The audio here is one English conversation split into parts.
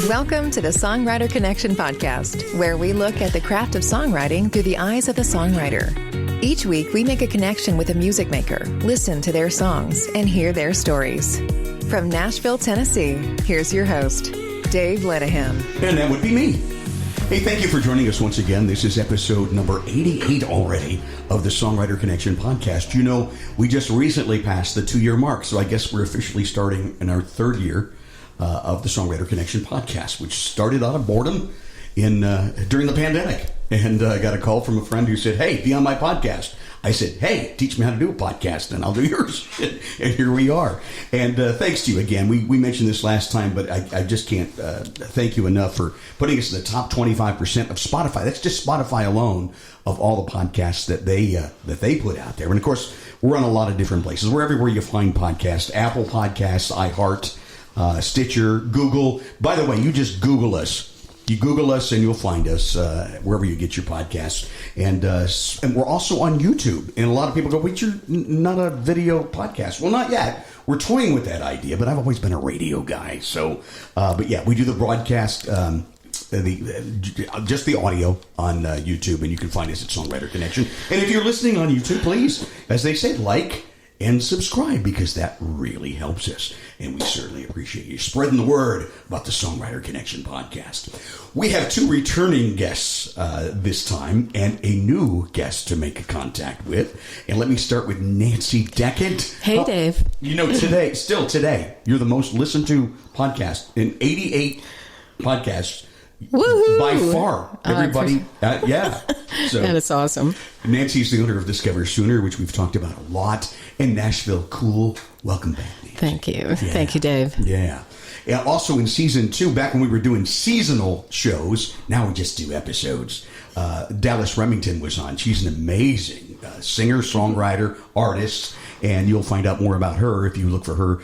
Welcome to the Songwriter Connection podcast, where we look at the craft of songwriting through the eyes of the songwriter. Each week, we make a connection with a music maker, listen to their songs, and hear their stories. From Nashville, Tennessee, here's your host, Dave Lenahan. And that would be me. Hey, thank you for joining us once again. This is episode number 88 already of the Songwriter Connection podcast. You know, we just recently passed the 2-year mark, so I guess we're officially starting in our 3rd year of the Songwriter Connection podcast, which started out of boredom during the pandemic. And I got a call from a friend who said, hey, be on my podcast. I said, hey, teach me how to do a podcast, and I'll do yours. And here we are. And thanks to you again. We mentioned this last time, but I just can't thank you enough for putting us in the top 25% of Spotify. That's just Spotify alone of all the podcasts that they put out there. And, of course, we're on a lot of different places. We're everywhere you find podcasts. Apple Podcasts, iHeart, Stitcher, Google. By the way, you just Google us. You Google us and you'll find us wherever you get your podcasts. And we're also on YouTube. And a lot of people go, wait, you're not a video podcast. Well, not yet. We're toying with that idea, but I've always been a radio guy. So, but yeah, we do the broadcast, just the audio on YouTube. And you can find us at Songwriter Connection. And if you're listening on YouTube, please, as they say, like and subscribe, because that really helps us. And we certainly appreciate you spreading the word about the Songwriter Connection podcast. We have 2 returning guests this time and a new guest to make a contact with. And let me start with Nancy Deckant. Hey, Dave. You know, today, you're the most listened to podcast in 88 podcasts. Woohoo! By far, everybody, yeah. So that is awesome. Nancy's the owner of Discover Sooner, which we've talked about a lot, in Nashville. Cool. Welcome back, Nancy. Thank you. Yeah. Thank you, Dave. Yeah. And also in season 2, back when we were doing seasonal shows, now we just do episodes. Dallas Remington was on. She's an amazing singer, songwriter, artist. And you'll find out more about her if you look for her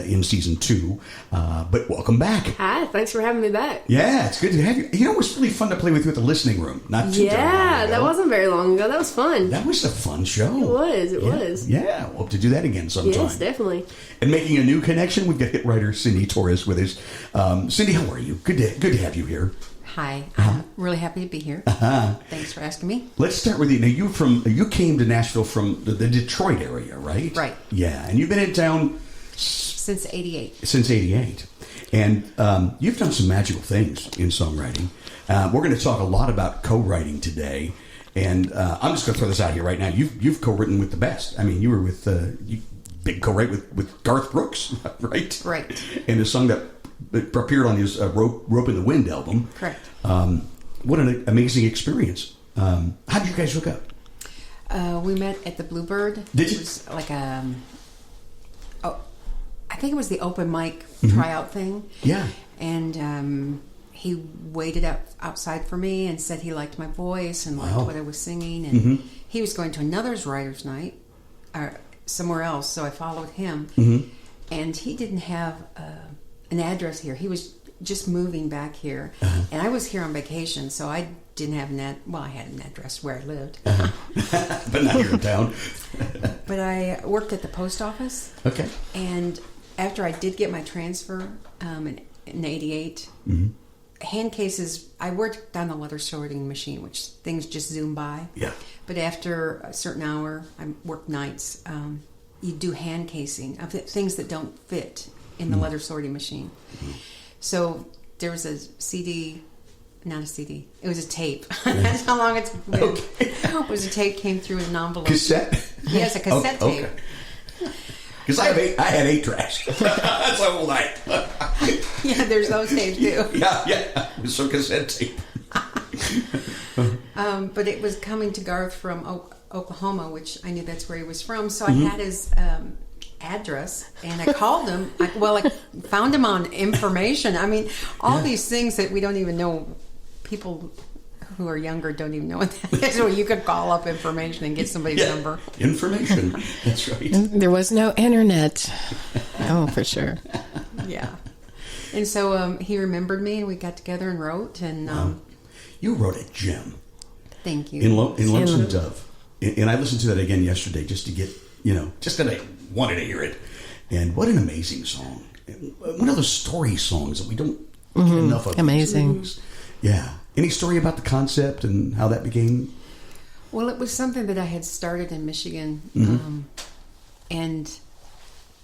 in season 2. But welcome back. Hi, thanks for having me back. Yeah, it's good to have you. You know, it was really fun to play with you at the listening room. Not too long ago. That wasn't very long ago. That was fun. That was a fun show. It was. Yeah, we'll have to do that again sometime. Yes, definitely. And making a new connection, we've got hit writer Cyndi Torres with us. Cyndi, how are you? Good to have you here. Hi, I'm really happy to be here. Thanks for asking me. Let's start with you. Now, you came to Nashville from the Detroit area, right? Right. Yeah, and you've been in town since '88. Since '88, and you've done some magical things in songwriting. We're going to talk a lot about co-writing today, and I'm just going to throw this out here right now. You've co-written with the best. I mean, you were with big co-write with Garth Brooks, right? Right. And the song that appeared on his Rope in the Wind album. Correct. What an amazing experience. How did you guys hook up? We met at the Bluebird. Did you? It was like I think it was the open mic tryout thing. Yeah. And he waited outside for me and said he liked my voice and liked what I was singing. And he was going to another writer's night somewhere else, so I followed him. And he didn't have an address here. He was just moving back here, and I was here on vacation, so I didn't have I had an address where I lived. But not here in town. But I worked at the post office. Okay. And after I did get my transfer in '88, hand cases, I worked on the letter sorting machine, which things just zoom by. Yeah. But after a certain hour, I worked nights, you do hand casing of things that don't fit in the letter sorting machine. So there was a CD, not a CD, it was a tape. That's how long it's been. Okay. It was a tape, came through in an envelope. Cassette? Yes, a cassette tape. Because I had 8 tracks. That's how old I am. Yeah, there's those tapes too. Yeah. So cassette tape. But it was coming to Garth from Oklahoma, which I knew that's where he was from. So I had his address, and I called him. I found him on information. I mean, all these things that we don't even know. People who are younger don't even know what that is. So you could call up information and get somebody's number. Information. That's right. There was no internet. Oh, for sure. Yeah. And so he remembered me, and we got together and wrote. And you wrote a gem. Thank you. In Lonesome Dove. And I listened to that again yesterday just to get, just that I wanted to hear it. And what an amazing song. One of those story songs that we don't enough of Amazing. these. Yeah. Any story about the concept and how that became? Well, it was something that I had started in Michigan, and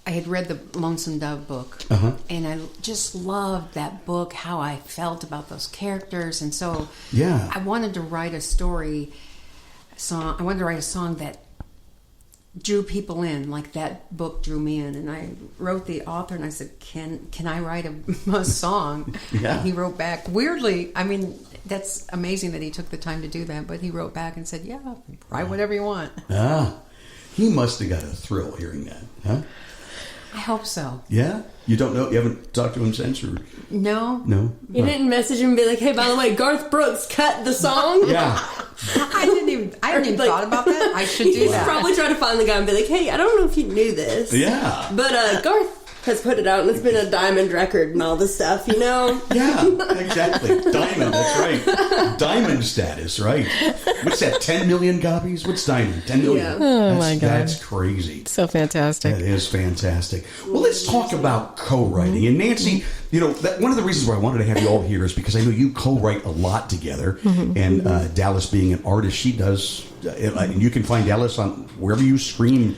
I had read the Lonesome Dove book, and I just loved that book, how I felt about those characters, and so I wanted to write a song. I wanted to write a song that drew people in, like that book drew me in. And I wrote the author, and I said, "Can I write a song?" And he wrote back. Weirdly, I mean, that's amazing that he took the time to do that. But he wrote back and said, "Yeah, write whatever you want." He must have got a thrill hearing that, huh? I hope so. Yeah? You don't know? You haven't talked to him since? Or No. You didn't message him and be like, "Hey, by the way, Garth Brooks cut the song"? Yeah. I hadn't even thought about that. I should do You that. should probably try to find the guy and be like, "Hey, I don't know if you knew this." Yeah. But Garth has put it out, and it's been a diamond record and all this stuff, you know? Yeah, exactly. Diamond, that's right. Diamond status, right. What's that, 10 million copies? What's Diamond? 10 million? Yeah. Oh, my God. That's crazy. So fantastic. That is fantastic. Well, let's talk about co-writing. And Nancy, you know, one of the reasons why I wanted to have you all here is because I know you co-write a lot together. And Dallas being an artist, she does, and you can find Dallas on wherever you stream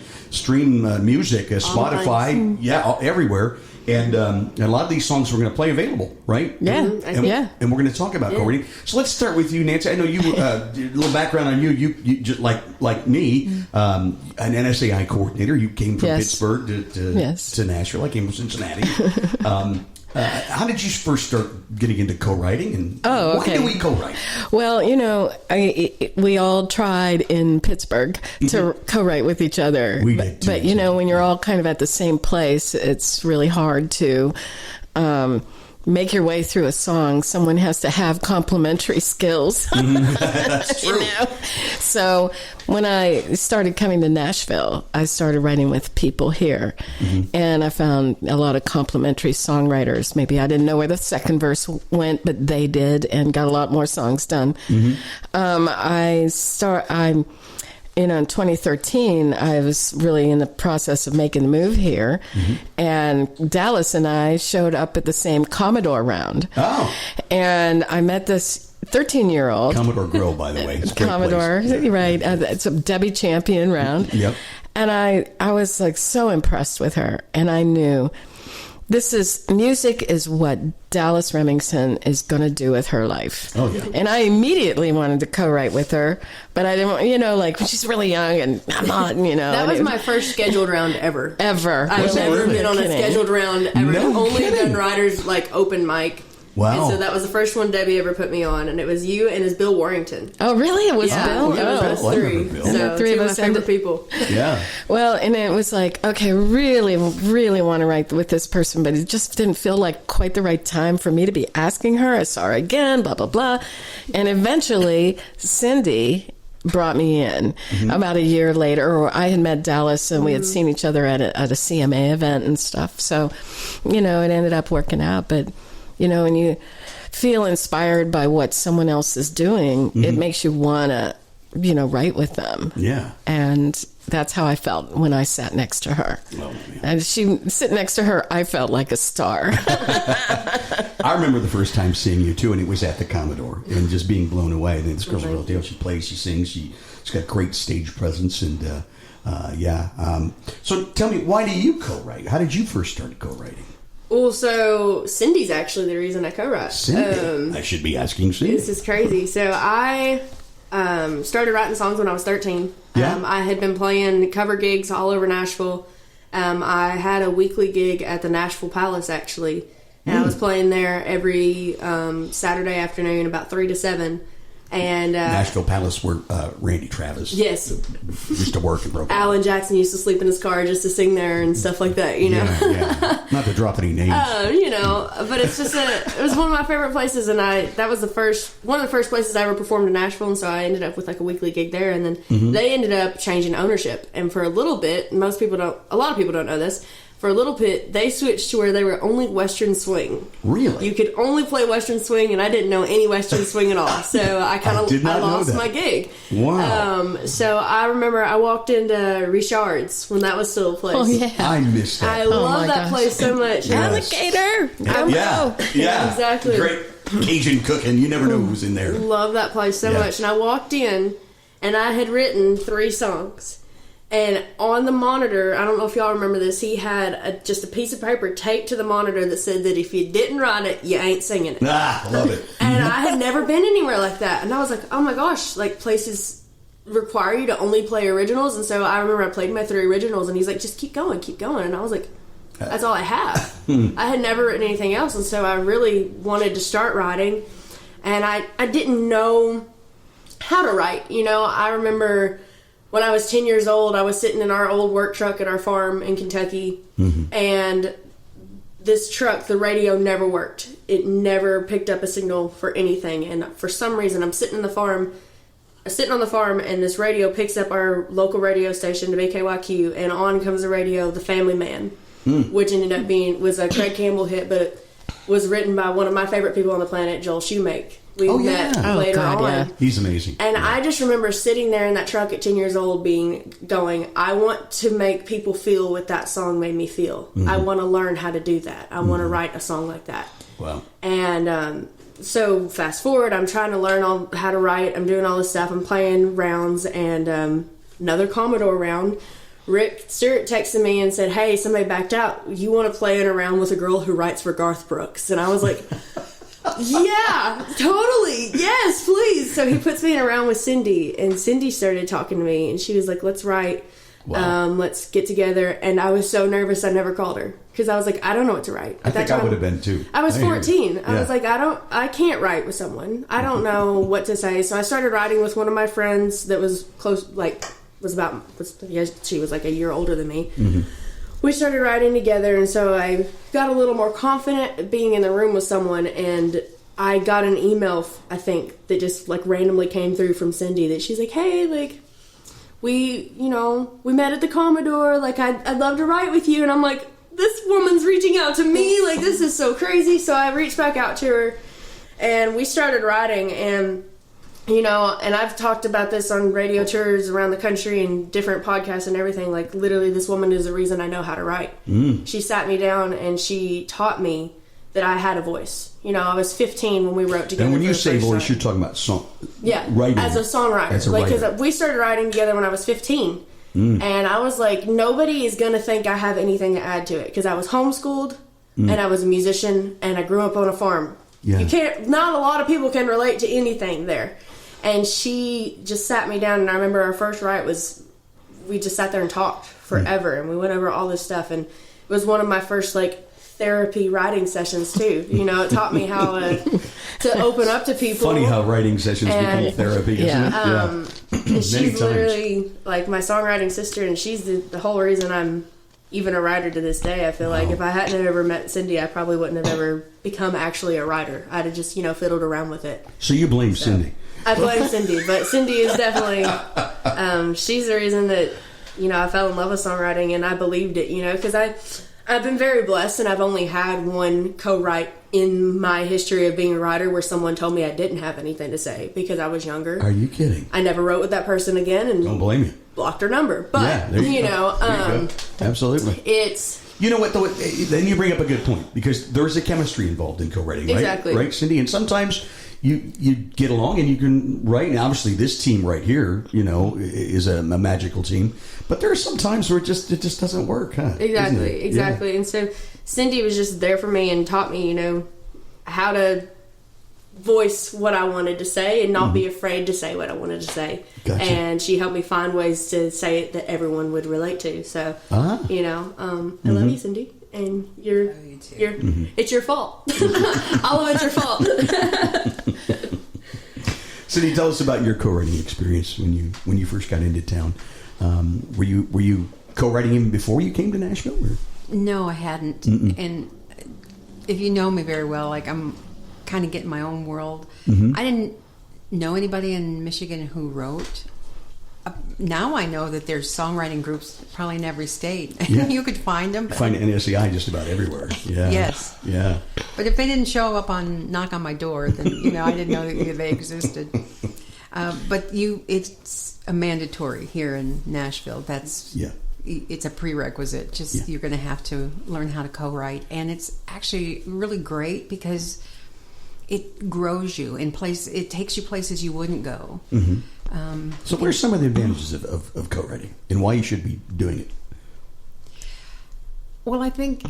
music, Spotify, everywhere. And a lot of these songs we're going to play available, right? Yeah, And we're going to talk about co-writing. So let's start with you, Nancy. I know you, a little background on you. You just like me, an NSAI coordinator. You came from Pittsburgh to Nashville. I came from Cincinnati. How did you first start getting into co-writing, and why do we co-write? Well, you know, we all tried in Pittsburgh to co-write with each other. We did too, but you know, when you're all kind of at the same place, it's really hard to make your way through a song. Someone has to have complementary skills. That's true. You know? So when I started coming to Nashville, I started writing with people here. And I found a lot of complementary songwriters. Maybe I didn't know where the second verse went, but they did, and got a lot more songs done. In 2013, I was really in the process of making the move here, and Dallas and I showed up at the same Commodore round. Oh. And I met this 13-year-old. Commodore Grill, by the way. It's a great Commodore, place. right. It's a Debbie Champion round. Yep. And I was like so impressed with her, and I knew music is what Dallas Remington is going to do with her life. Oh, yeah. And I immediately wanted to co-write with her, but I didn't, you know, like, she's really young and I'm not, you know. That was my first scheduled round ever. I've never been on a scheduled round ever. No I've only kidding. done writers like open mic. Wow. And so that was the first one Debbie ever put me on, and it was you and it's Bill Warrington. Oh, really? It was Bill? It was us I three. remember Bill. So And the three two of of us my favorite ended- people. Yeah. Well, and it was like, okay, really, really want to write with this person, but it just didn't feel like quite the right time for me to be asking her. I saw her again, blah, blah, blah. And eventually, Cyndi brought me in about a year later. Or I had met Dallas, and we had seen each other at a CMA event and stuff. So, you know, it ended up working out. But, you know, when you feel inspired by what someone else is doing, it makes you want to, you know, write with them. Yeah. And that's how I felt when I sat next to her. Oh, man. And sitting next to her, I felt like a star. I remember the first time seeing you, too, and it was at the Commodore, and just being blown away. And this girl's a real deal. She plays, she sings, she's got great stage presence, and, so tell me, why do you co-write? How did you first start co-writing? Well, so Cindy's actually the reason I co-write. Cyndi. I should be asking Cyndi. This is crazy. So I started writing songs when I was 13. Yeah. I had been playing cover gigs all over Nashville. I had a weekly gig at the Nashville Palace, actually. And I was playing there every Saturday afternoon, about 3 to 7. And Nashville Palace, where Randy Travis used to work and broke. Alan Jackson used to sleep in his car just to sing there and stuff like that, you know. Yeah. Not to drop any names. You know, but it's just it was one of my favorite places, and that was one of the first places I ever performed in Nashville, and so I ended up with like a weekly gig there, and then they ended up changing ownership, and for a little bit, a lot of people don't know this, for a little bit, they switched to where they were only Western swing. Really? You could only play Western swing, and I didn't know any Western swing at all. So I kind of lost my gig. Wow. So I remember I walked into Richard's when that was still a place. Oh, yeah. I missed that. I love that place so much. Yes. Alligator. Yeah. Exactly. Great Cajun cooking. You never know who's in there. Love that place so much. And I walked in, and I had written 3 songs. And on the monitor, I don't know if y'all remember this, he had just a piece of paper taped to the monitor that said that if you didn't write it, you ain't singing it. Love it. And I had never been anywhere like that. And I was like, oh my gosh, like places require you to only play originals. And so I remember I played my 3 originals, and he's like, just keep going. And I was like, that's all I have. I had never written anything else. And so I really wanted to start writing. And I didn't know how to write. I remember when I was 10 years old, I was sitting in our old work truck at our farm in Kentucky, and this truck, the radio never worked. It never picked up a signal for anything, and for some reason, I'm sitting on the farm, and this radio picks up our local radio station, WKYQ, and on comes the radio, The Family Man, which ended up was a Craig Campbell hit, but it was written by one of my favorite people on the planet, Joel Shoemake. We met later on. Yeah. He's amazing. And I just remember sitting there in that truck at 10 years old going, I want to make people feel what that song made me feel. I want to learn how to do that. I want to write a song like that. Wow. And so fast forward, I'm trying to learn how to write. I'm doing all this stuff. I'm playing rounds, and another Commodore round. Rick Stewart texted me and said, hey, somebody backed out. You want to play in a round with a girl who writes for Garth Brooks? And I was like... yeah, totally. Yes, please. So he puts me in a round with Cyndi, and Cyndi started talking to me, and she was like, let's write. Wow. Let's get together. And I was so nervous I never called her because I was like, I don't know what to write. I think I would have been too. I was 14. I was like, I can't write with someone. I don't know what to say. So I started writing with one of my friends that was close, she was like a year older than me. We started writing together, and so I got a little more confident being in the room with someone, and I got an email, I think, that just like randomly came through from Cyndi that she's like, hey, like, we met at the Commodore, like, I'd love to write with you. And I'm like, this woman's reaching out to me, like, this is so crazy. So I reached back out to her, and we started writing, and and I've talked about this on radio tours around the country and different podcasts and everything. Like, literally, this woman is the reason I know how to write. She sat me down and she taught me that I had a voice. I was 15 when we wrote together. And when you say voice, time. you're talking about song. Yeah, writing. as a songwriter. As a writer. Because we started writing together when I was 15. And I was like, nobody is going to think I have anything to add to it. Because I was homeschooled, and I was a musician, and I grew up on a farm. Yeah. Not a lot of people can relate to anything there. And she just sat me down, and I remember our first write was, we just sat there and talked forever, and we went over all this stuff, and it was one of my first, like, therapy writing sessions, too. It taught me how to open up to people. Funny how writing sessions become therapy, isn't it? And she's literally, like, my songwriting sister, and she's the whole reason I'm even a writer to this day. I feel like if I hadn't ever met Cyndi, I probably wouldn't have ever become actually a writer. I'd have just, fiddled around with it. So you blame Cyndi. I blame Cyndi, but Cyndi is definitely, she's the reason that, I fell in love with songwriting, and I believed it, because I've been very blessed, and I've only had one co-write in my history of being a writer where someone told me I didn't have anything to say because I was younger. Are you kidding? I never wrote with that person again, and don't blame you. Blocked her number. But, yeah, there you go. Absolutely. It's... You know what, though? Then you bring up a good point, because there's a chemistry involved in co-writing, right? Exactly. Right, Cyndi? And sometimes you get along and you can write. And obviously, this team right here, is a magical team. But there are some times where it just doesn't work, huh? Exactly. Yeah. And so Cyndi was just there for me and taught me, how to voice what I wanted to say and not be afraid to say what I wanted to say. Gotcha. And she helped me find ways to say it that everyone would relate to. So, I love you, Cyndi. And it's your fault. All of it's your fault. Cyndi, tell us about your co-writing experience when you first got into town. Were you co-writing even before you came to Nashville? Or? No, I hadn't. And if you know me very well, like, I'm kind of getting my own world. I didn't know anybody in Michigan who wrote. now I know that there's songwriting groups probably in every state. Yeah. You could find them. Find NSEI just about everywhere. Yeah. Yes. Yeah. But if they didn't show up knock on my door, then I didn't know that they existed. But it's a mandatory here in Nashville. It's a prerequisite. You're going to have to learn how to co-write, and it's actually really great because it grows you in place. It takes you places you wouldn't go. Mm-hmm. So what are some of the advantages of co-writing and why you should be doing it? Well, I think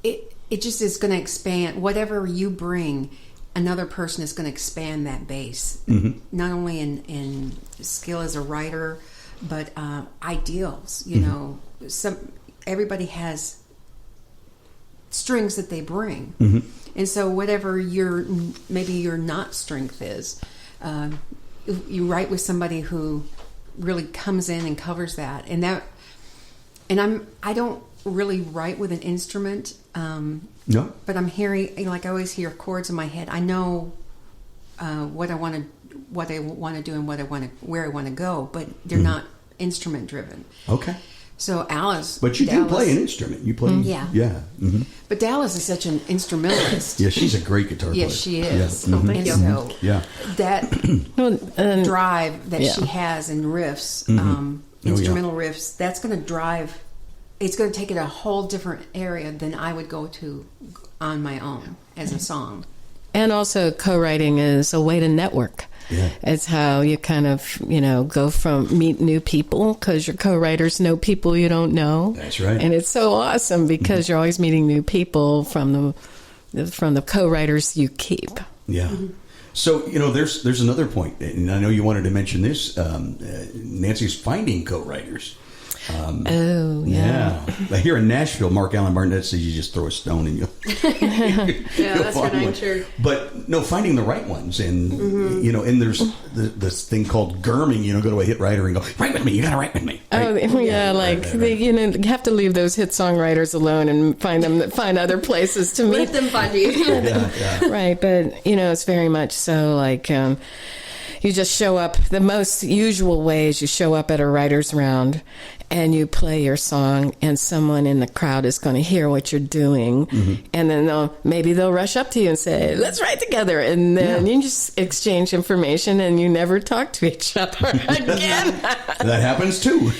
it just is going to expand. Whatever you bring, another person is going to expand that base, not only in skill as a writer, but ideals. Everybody has strengths that they bring, and so whatever your not strength is, you write with somebody who really comes in and covers that, and I don't really write with an instrument. No, but I'm hearing, like, I always hear chords in my head. I know what I want to do and where I want to go, but they're not instrument driven. Okay. So Alice, but you do play an instrument. You play, yeah. Mm-hmm. But Dallas is such an instrumentalist. Yeah, she's a great guitar player. Yes, she is. Yeah. And so that drive that she has in riffs, instrumental riffs, that's going to drive. It's going to take it a whole different area than I would go to on my own as a song. And also, co-writing is a way to network. Yeah. It's how you kind of, go from meet new people, because your co-writers know people you don't know. That's right. And it's so awesome because you're always meeting new people from the co-writers you keep. Yeah. Mm-hmm. So, there's another point, and I know you wanted to mention this. Nancy's finding co-writers. Yeah. Here in Nashville, Mark Allen Barnett says you just throw a stone and you'll that's for dang sure. But no, finding the right ones, and and there's this thing called Germing. Go to a hit writer and go, write with me. You got to write with me. Right? You have to leave those hit songwriters alone and find other places to meet. Let them find you. Right, but it's very much so like. You just show up. The most usual way is you show up at a writer's round and you play your song, and someone in the crowd is going to hear what you're doing, and then maybe they'll rush up to you and say, let's write together, and then you just exchange information and you never talk to each other again. That happens too.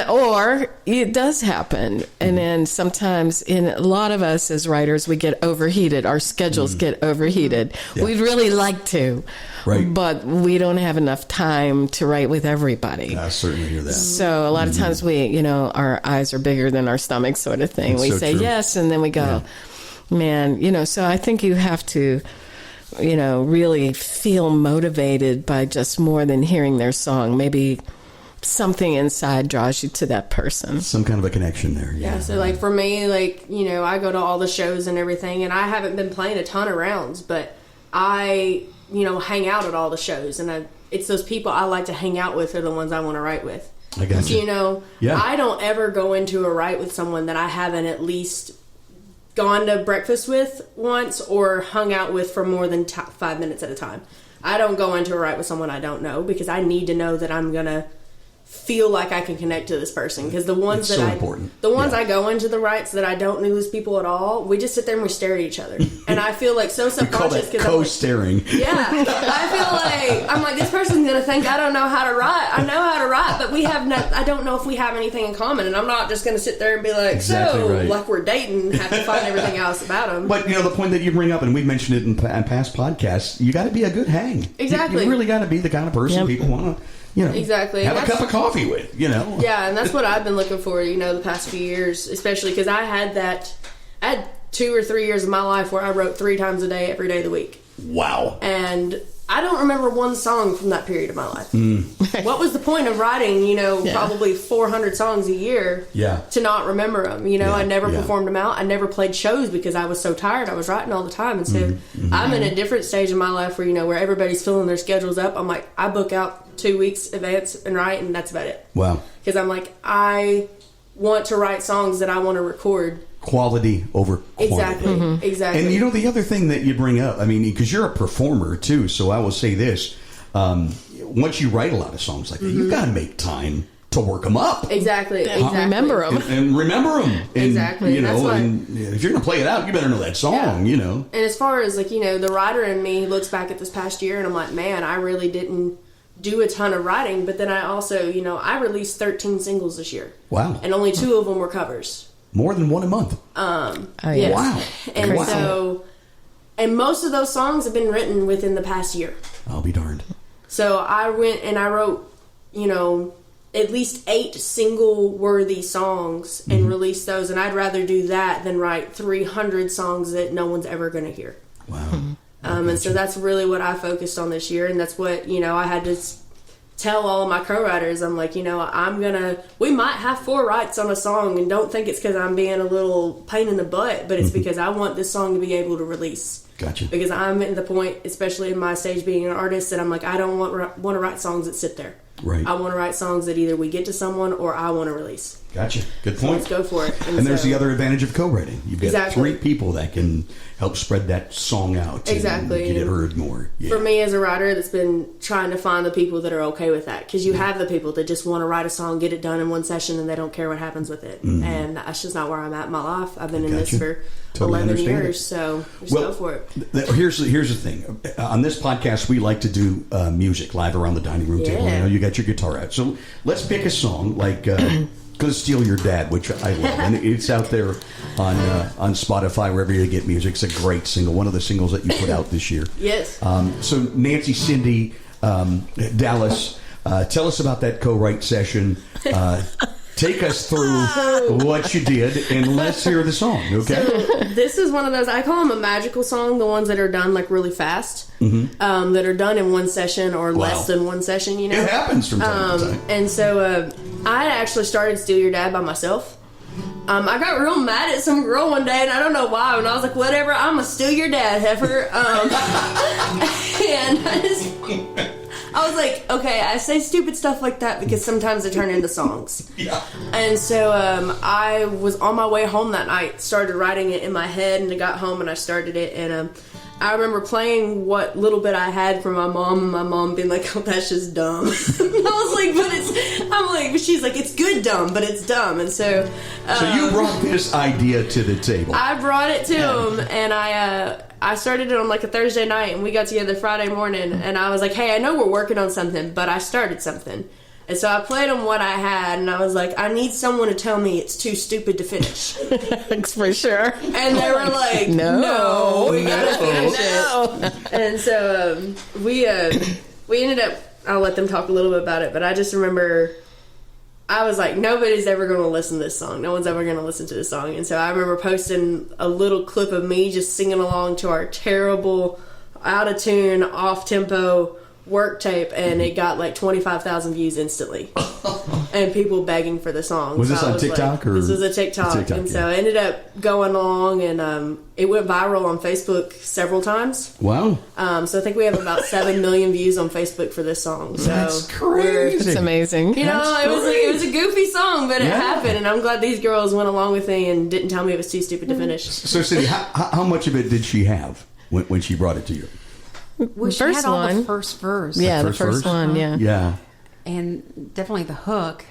Or it does happen, and then sometimes in a lot of us as writers, we get overheated. Our schedules get overheated. Yeah. We'd really like to. Right. But we don't have enough time to write with everybody. I certainly hear that. So a lot of times our eyes are bigger than our stomach sort of thing. We say yes, and then we go, man, so I think you have to, really feel motivated by just more than hearing their song. Maybe something inside draws you to that person. Some kind of a connection there. Yeah, so like for me, I go to all the shows and everything, and I haven't been playing a ton of rounds, but I hang out at all the shows, and it's those people I like to hang out with are the ones I want to write with. I got you. I don't ever go into a write with someone that I haven't at least gone to breakfast with once or hung out with for more than 5 minutes at a time. I don't go into a write with someone I don't know, because I need to know that I'm going to feel like I can connect to this person, because the ones I go into the rights that I don't know these people at all, we just sit there and we stare at each other, and I feel like so subconscious because co-staring. I feel like I'm like, this person's gonna think I don't know how to write. I know how to write, but I don't know if we have anything in common, and I'm not just gonna sit there and be like, like we're dating, have to find everything else about them. But the point that you bring up, and we've mentioned it in past podcasts, you got to be a good hang. Exactly. You really got to be the kind of person people want to. Exactly. Have a cup of coffee with, Yeah, and that's what I've been looking for, the past few years, especially because I had 2 or 3 years of my life where I wrote 3 times a day, every day of the week. Wow. And I don't remember one song from that period of my life. What was the point of writing, probably 400 songs a year to not remember them? I never performed them out. I never played shows because I was so tired. I was writing all the time. And so I'm in a different stage in my life where, where everybody's filling their schedules up. I'm like, I book out 2 weeks advance and write, and that's about it. Wow. Because I'm like, I want to write songs that I want to record. Quality over quantity. Exactly. And the other thing that you bring up, because you're a performer too, so I will say this. once you write a lot of songs like that, you've got to make time to work them up. Exactly. Remember them. And remember them. And, Exactly. You know, That's why- and if you're going to play it out, you better know that song, Yeah. you know. And as far as, like, you know, the writer in me looks back at this past year and I'm like, man, I really didn't do a ton of writing. But then I also, you know, I released 13 singles this year. Wow. And only 2 of them were covers. More than one a month. Yeah. Wow. And Wow. so, and most of those songs have been written within the past year. I'll be darned. So I went and I wrote, you know, at least 8 single-worthy songs and release those. And I'd rather do that than write 300 songs that no one's ever going to hear. Wow. And so that's really what I focused on this year. And that's what, you know, I had to tell all of my co-writers. I'm like, you know, we might have 4 writes on a song, and don't think it's because I'm being a little pain in the butt, but it's because I want this song to be able to release. Gotcha. Because I'm at the point, especially in my stage being an artist, that I'm like, I don't want to write songs that sit there. Right. I want to write songs that either we get to someone or I want to release. Gotcha. Good So point. let's go for it. And there's so- the other advantage of co-writing. You've got Exactly. 3 people that can help spread that song out. Exactly. And get it heard more. Yeah. For me as a writer that's been trying to find the people that are okay with that, because you have the people that just want to write a song, get it done in one session, and they don't care what happens with it. And that's just not where I'm at in my life. I've been in this Gotcha. for Totally 11 understand years, it. so just Well, go for it. Here's the thing. On this podcast, we like to do music live around the dining room table. Yeah. You know, you got your guitar out. So let's pick a song like "Gonna Steal Your Dad," which I love, and it's out there on Spotify, wherever you get music. It's a great single, one of the singles that you put out this year. Yes. So Nancy, Cyndi, Dallas, tell us about that co-write session. Take us through what you did, and let's hear the song, okay? So this is one of those, I call them a magical song, the ones that are done like really fast, that are done in one session or less than one session, you know? It happens from time to time. And so I actually started Steal Your Dad by myself. I got real mad at some girl one day, and I don't know why, and I was like, whatever, I'm gonna steal your dad, heifer. And I was like, okay, I say stupid stuff like that because sometimes they turn into songs. Yeah. And so I was on my way home that night, started writing it in my head, and I got home and I started it. And I remember playing what little bit I had from my mom, and my mom being like, oh, that's just dumb. And I was like, but she's like, it's good dumb, but it's dumb. And so... So you brought this idea to the table. I brought it to him, and I started it on like a Thursday night, and we got together Friday morning, and I was like, hey, I know we're working on something, but I started something. And so I played him what I had, and I was like, I need someone to tell me it's too stupid to finish. For sure. And they were like, no, we gotta finish it. And so we ended up, I'll let them talk a little bit about it, but I just remember... I was like, nobody's ever going to listen to this song. No one's ever going to listen to this song. And so I remember posting a little clip of me just singing along to our terrible, out-of-tune, off-tempo work tape, and it got like 25,000 views instantly. And people begging for the song. Was so this I on was TikTok? like, Or? This was a TikTok. And so it ended up going along, and it went viral on Facebook several times. Wow. So I think we have about 7 million views on Facebook for this song. So That's crazy. It's amazing. you know, it was a goofy song, but it happened, and I'm glad these girls went along with me and didn't tell me it was too stupid to finish. So, Cyndi, how much of it did she have when she brought it to you? Well, she First had all one. the first verse. Yeah, first the first verse? one, yeah. Yeah. And definitely the hook.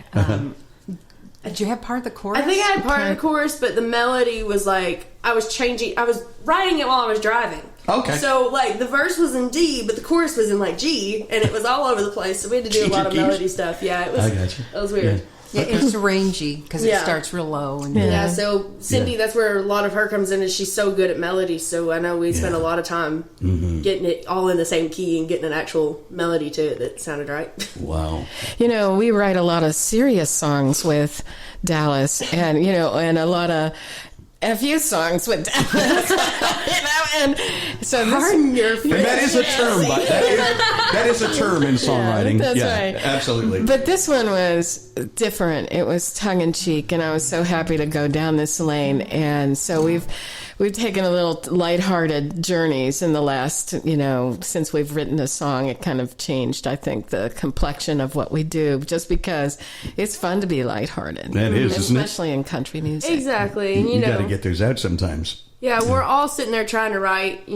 Did you have part of the chorus? I think I had part of the chorus, but the melody was like, I was writing it while I was driving. Okay. So, like, the verse was in D, but the chorus was in, like, G, and it was all over the place, so we had to do a lot of Keys. melody stuff. Yeah, it was, I got you. it was weird. Yeah, it's rangy because it Yeah. starts real low. And Yeah, so Cyndi, that's where a lot of her comes in, is she's so good at melody, so I know we spent a lot of time getting it all in the same key and getting an actual melody to it that sounded right. Wow. You know, we write a lot of serious songs with Dallas, and a few songs with Dallas, and so Pardon your And that is a term, but that is a term in songwriting. that's yeah, right. Absolutely. But this one was different. It was tongue in cheek, and I was so happy to go down this lane. And so we've taken a little lighthearted journeys in the last, since we've written this song. It kind of changed, I think, the complexion of what we do, just because it's fun to be lighthearted. That is, isn't it? Especially in country music. Exactly, and You got to get those out sometimes. yeah, we're all sitting there trying to write,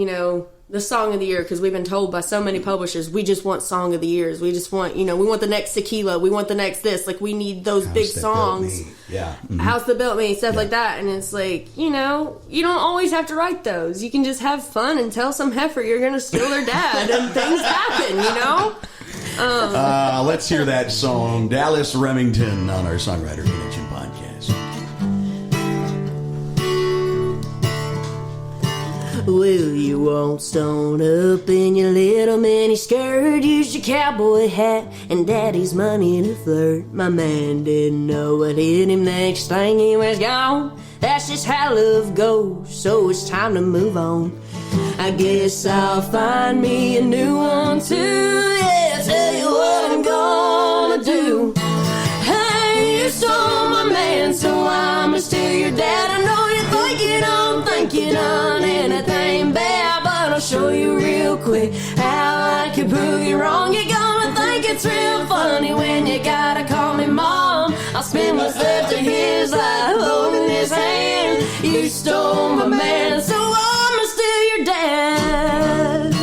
the song of the year, because we've been told by so many publishers, we just want song of the years. We just want, we want the next Tequila. We want the next this. Like, we need those big songs. Yeah. Mm-hmm. House That Built Me, stuff like that. And it's like, you don't always have to write those. You can just have fun and tell some heifer you're going to steal their dad, and things happen, Let's hear that song, Dallas Remington, on our Songwriter Connection podcast. Well, you won't stone up in your little mini skirt. Use your cowboy hat and daddy's money to flirt. My man didn't know what hit him. Next thing he was gone. That's just how love goes, so it's time to move on. I guess I'll find me a new one too. Yeah, tell you what I'm gonna do. Hey, you stole my man, so I'ma steal your dad. I know you think you don't think you done anything bad, but I'll show you real quick how I can prove you wrong. You're gonna think it's real funny when you gotta call me mom. I'll spend what's left of his life holding his hand. You stole my man, so I'ma steal your dad.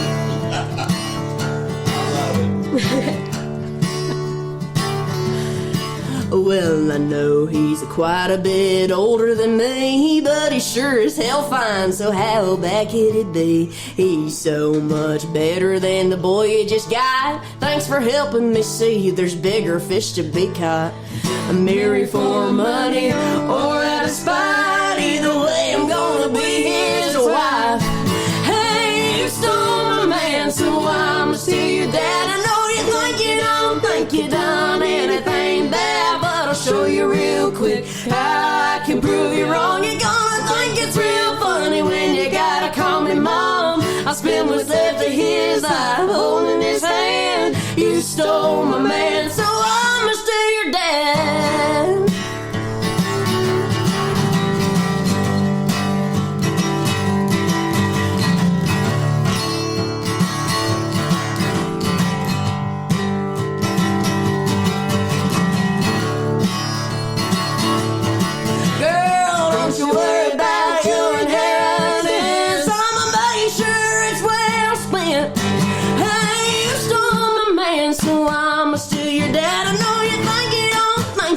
Well, I know he's quite a bit older than me, but he sure as hell fine, so how bad could it be? He's so much better than the boy you just got. Thanks for helping me see there's bigger fish to be caught. I'm married for money or out of spite. Either way, I'm gonna be his wife. Hey, you stole my man, so I'ma steal your dad. I know you think you don't think you done anything bad, but I'll show you real quick how I can prove you wrong. You're gonna think it's real funny when you gotta call me mom. I'll spend what's left of his life holding his hand. You stole my man, so I'ma steal your dad.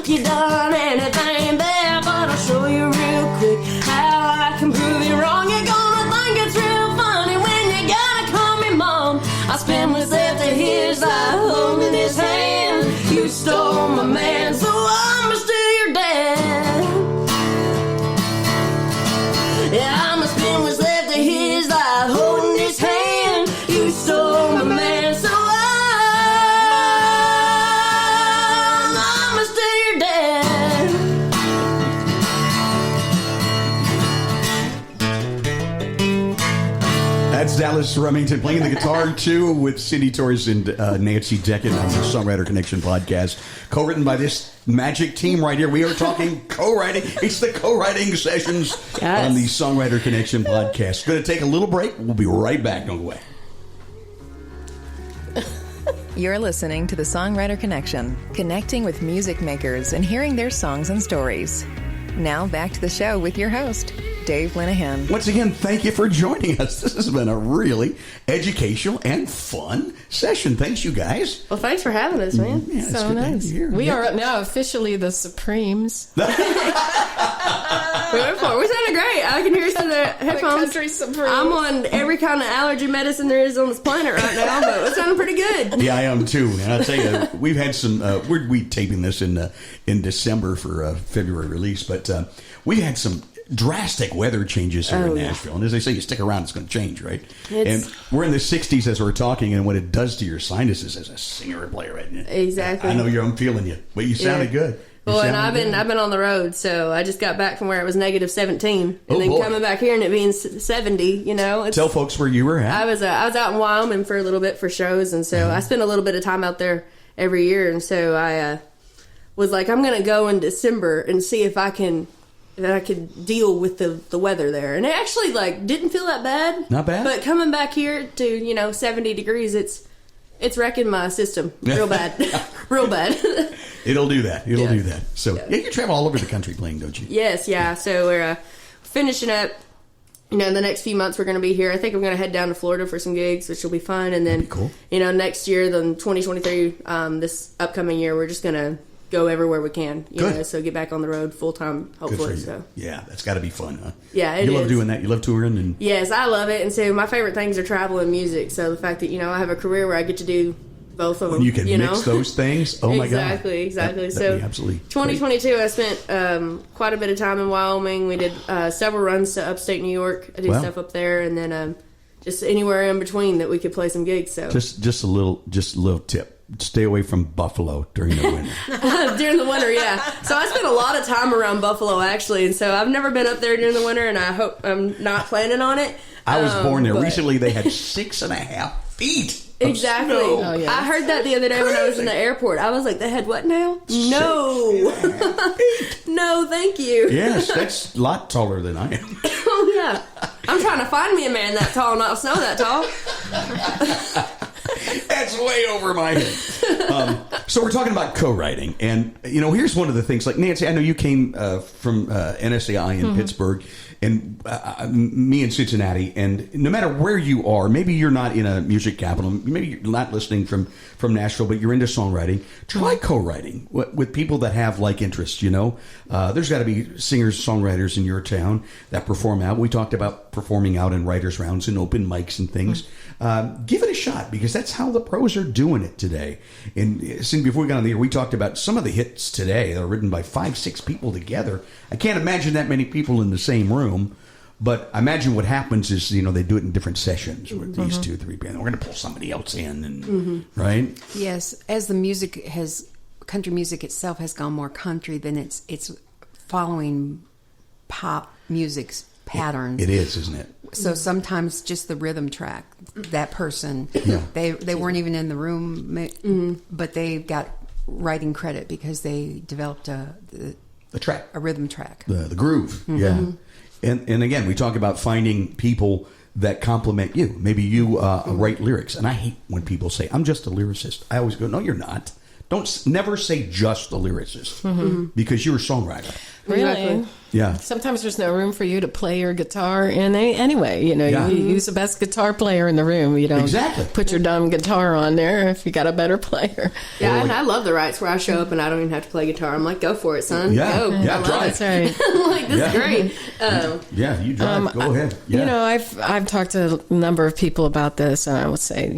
You done anything bad, but I'll show you real quick how I can prove you wrong. You're gonna think it's real funny when you gotta call me mom. I spend what's left of his life holding his hand. You stole my man, so I'ma steal your dad. Yeah, I'ma spend what's left of his life holding his hand. You stole my man, so that's Dallas Remington playing the guitar, too, with Cyndi Torres and Nancy Deckant on the Songwriter Connection podcast. Co-written by this magic team right here. We are talking co-writing. It's the co-writing sessions on the Songwriter Connection podcast. Going to take a little break. We'll be right back. Don't go away. You're listening to the Songwriter Connection, connecting with music makers and hearing their songs and stories. Now back to the show with your host, Dave Linehan. Once again, thank you for joining us. This has been a really educational and fun session. Thanks, you guys. Well, thanks for having us, man. Yeah, so nice. We are now officially the Supremes. We sounded great. I can hear some of the headphones. The country Supremes. I'm on every kind of allergy medicine there is on this planet right now, but it sounded pretty good. Yeah, I am too. And I'll tell you, we've had some. We're taping this in December for February release, but we've had some drastic weather changes here in Nashville. And as they say, you stick around, it's going to change, right? And we're in the 60s as we're talking, and what it does to your sinuses as a singer and player, right? Exactly. I know I'm feeling you, but you sounded good. Well, and I've been on the road, so I just got back from where it was negative 17, and then coming back here and it being 70. You know, tell folks where you were at. I was out in Wyoming for a little bit for shows, and so I spend a little bit of time out there every year, and so I was like, I'm gonna go in December and see if I could deal with the weather there, and it actually didn't feel that bad. Not bad. But coming back here to 70 degrees, it's wrecking my system real bad, real bad. It'll do that. It'll do that. So you travel all over the country playing, don't you? Yes, yeah. So we're finishing up the next few months we're going to be here. I think I'm going to head down to Florida for some gigs, which will be fun. And then, cool. Next year, then 2023, this upcoming year, we're just going to go everywhere we can. You know, so get back on the road full time, hopefully. So yeah, that's got to be fun, huh? Yeah, it is. You love doing that. You love touring, and yes, I love it. And so my favorite things are travel and music. So the fact that I have a career where I get to do both of them. When you can mix those things. Oh my God! Exactly. That'd be absolutely 2022, I spent quite a bit of time in Wyoming. We did several runs to upstate New York. I do stuff up there, and then just anywhere in between that we could play some gigs. So just a little tip. Stay away from Buffalo during the winter. During the winter, yeah. So I spent a lot of time around Buffalo, actually, and so I've never been up there during the winter, and I hope I'm not planning on it. I was born there. Recently, they had 6.5 feet. Exactly. Oh, yeah. I heard that the other day when I was in the airport. I was like, they had what now? No. No, thank you. Yes, that's a lot taller than I am. Oh, yeah. I'm trying to find me a man that tall, not snow that tall. That's way over my head. So we're talking about co-writing, and here's one of the things. Like Nancy, I know you came from NSAI in Pittsburgh, and me in Cincinnati. And no matter where you are, maybe you're not in a music capital, maybe you're not listening from Nashville, but you're into songwriting. Try co-writing with people that have like interests. There's got to be singers, songwriters in your town that perform out. We talked about performing out in writers' rounds and open mics and things. Give it a shot, because that's how the pros are doing it today. And Cyndi, before we got on the air, we talked about some of the hits today that are written by 5-6 people together. I can't imagine that many people in the same room, but I imagine what happens is, they do it in different sessions with these 2-3 bands. We're going to pull somebody else in, and right? Yes, as the country music itself has gone more country, then it's following pop music's patterns. It is, isn't it? So sometimes just the rhythm track, that person, they weren't even in the room, but they got writing credit because they developed the track, a rhythm track, the groove. Yeah, and again, we talk about finding people that compliment you. Maybe you write lyrics, and I hate when people say, "I'm just a lyricist." I always go, "No, you're not." Never say just a lyricist, because you're a songwriter. Really? Yeah. Sometimes there's no room for you to play your guitar anyway. You use the best guitar player in the room. You don't put your dumb guitar on there if you got a better player. Yeah, and I love the rights where I show up and I don't even have to play guitar. I'm like, go for it, son. Yeah, go. yeah, drive. That's right. I'm like, this is great. Yeah, you drive. Go ahead. Yeah. I've talked to a number of people about this, and I would say,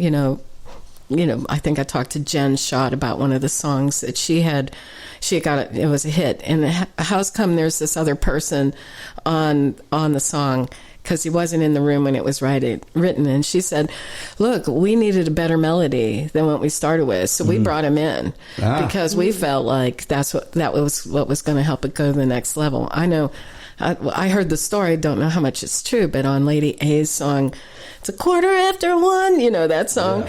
I think I talked to Jen Schott about one of the songs that she had got it was a hit. And how's come there's this other person on the song, because he wasn't in the room when it was written. And she said, look, we needed a better melody than what we started with. So we brought him in because we felt like that was what was going to help it go to the next level. I know. I heard the story, don't know how much it's true, but on Lady A's song, it's 1:15, that song,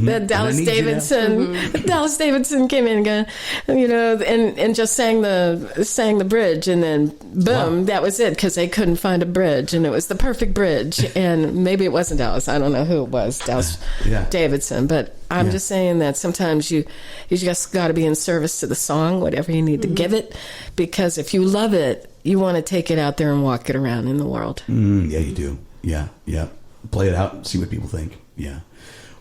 that Dallas Davidson came in again, and just sang the bridge, and then boom, that was it, because they couldn't find a bridge, and it was the perfect bridge. And maybe it wasn't Dallas, I don't know who it was, Dallas Davidson, but I'm just saying that sometimes you just got to be in service to the song, whatever you need to give it, because if you love it, you want to take it out there and walk it around in the world. Yeah, you do. Yeah. Play it out and see what people think. Yeah.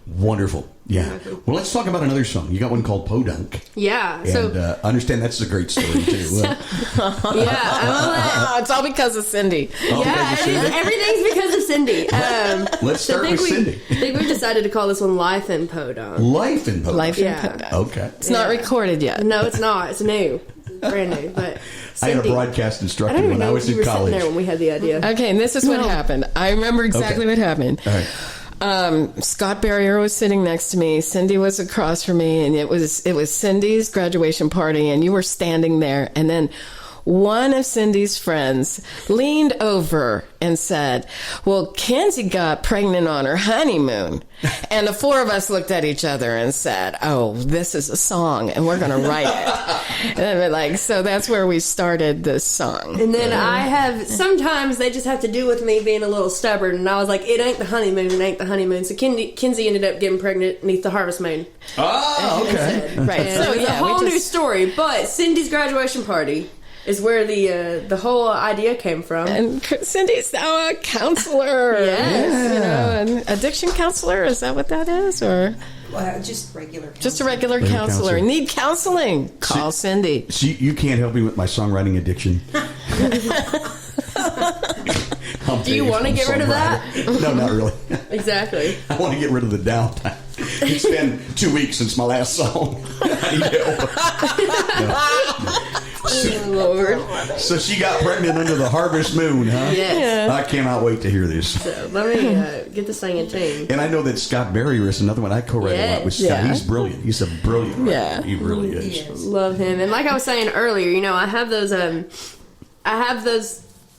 Wonderful. Yeah. Well, let's talk about another song. You got one called Podunk. Yeah. And I understand that's a great story, too. It's all because of Cyndi. Everything's because of Cyndi. Let's start with Cyndi. I think we decided to call this one Life in Podunk. Life in Podunk. Life in Podunk. Okay. It's not recorded yet. No, it's not. It's new. Brand new. But Cyndi, I had a broadcast instructor when I was in college. I don't even know if you were sitting there when we had the idea. Okay, and this is what happened. I remember exactly what happened. All right. Scott Barrier was sitting next to me. Cyndi was across from me, and it was Cyndi's graduation party, and you were standing there, and then one of Cyndi's friends leaned over and said, well, Kenzie got pregnant on her honeymoon. And the four of us looked at each other and said, oh, this is a song, and we're going to write it. And so that's where we started this song. And then sometimes they just have to do with me being a little stubborn, and I was like, it ain't the honeymoon, it ain't the honeymoon. So Kenzie ended up getting pregnant beneath the harvest moon. Oh, okay. Right. So it was a whole new story, but Cyndi's graduation party is where the whole idea came from. And Cyndi's now a counselor. Yes. You know, an addiction counselor. Is that what that is? Or Just regular counseling. just a regular counselor. counselor. Need counseling? Call Cyndi. So you can't help me with my songwriting addiction. Do you want to get rid of that? No, not really. Exactly. I want to get rid of the downtime. It's been 2 weeks since my last song. I need help. Oh, Lord. So she got pregnant under the harvest moon, huh? Yes. I cannot wait to hear this. So let me get this thing in tune. And I know that Scott Barrier is another one I co-write a lot with Scott. Yeah. He's brilliant. He's a brilliant writer. Yeah. He really is. Love him. And like I was saying earlier, you know, I have those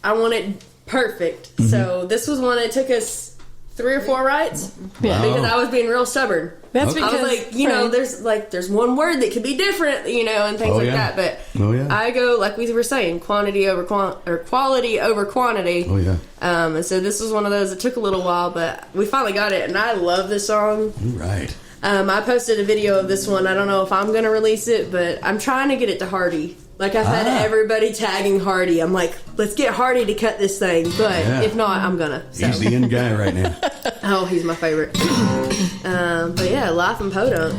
I want it perfect. Mm-hmm. So this was one that took us 3 or 4 writes. Yeah. Because I was being real stubborn. That's Okay. I because was like, you know, there's one word that could be different, you know, and things Oh, like yeah. that. But Oh, yeah. I go, like we were saying, quality over quantity. Oh, yeah. And so this was one of those that took a little while, but we finally got it, and I love this song. Right. I posted a video of this one. I don't know if I'm going to release it, but I'm trying to get it to Hardy. Like, I've had everybody tagging Hardy. I'm like, let's get Hardy to cut this thing. But Yeah. if not, I'm going to. So. He's the end guy right now. Oh, he's my favorite. But yeah, Life and Podunk.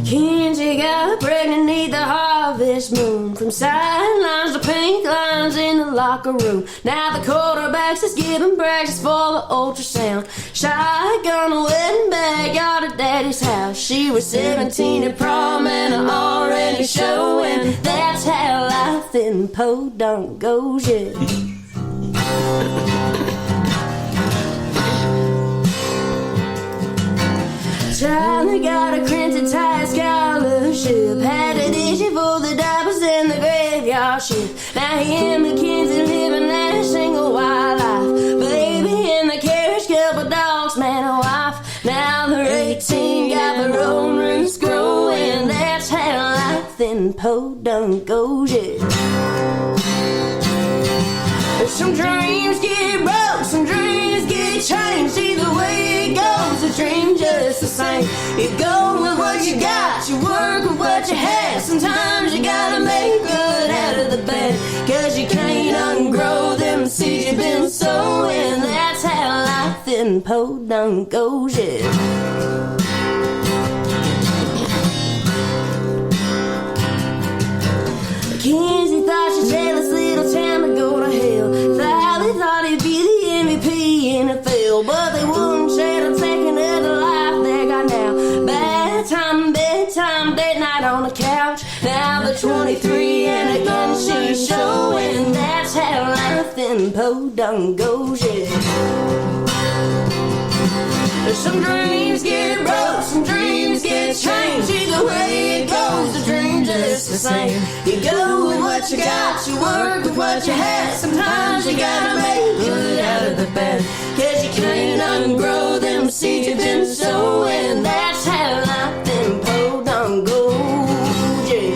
Kenzie got pregnant neath the harvest moon. From sidelines to pink lines in the locker room. Now the quarterback's is giving practice for the ultrasound. Shotgun a wedding backyard at daddy's house. She was 17 at prom and already showing. That's how life in Podunk goes, yeah. Charlie got a Crimson Tide scholarship. Had a ditch for the diapers in the graveyard shift. Now he and Mackenzie living that single wild life. Baby in the carriage, couple dogs, man and wife. Now they're 18, got their own roots growing. That's how life in Podunk goes, yeah. Some dreams get broke, some dreams get changed. Either way it goes, the dream just the same. You go with what you got, you work with what you had. Sometimes you gotta make good out of the bad, 'cause you can't ungrow them seeds you've been sowing. That's how life in Podunk goes, yeah. Kenzie thought she'd tell this little town to go to hell. They thought he'd be the MVP in the field, but they wouldn't shed a second of the life they got now. Bad time, bedtime, date night on the couch. Now they're 23 and again she's showing. That's how life in Podunk goes, yeah. Some dreams get broke, some dreams get changed. Either way it goes, the dream just the same. You go with what you got, you work with what you had. Sometimes you gotta make good out of the bad, 'cause you can't ungrow them seeds you've been sowing. That's how life in Podunk goes, yeah.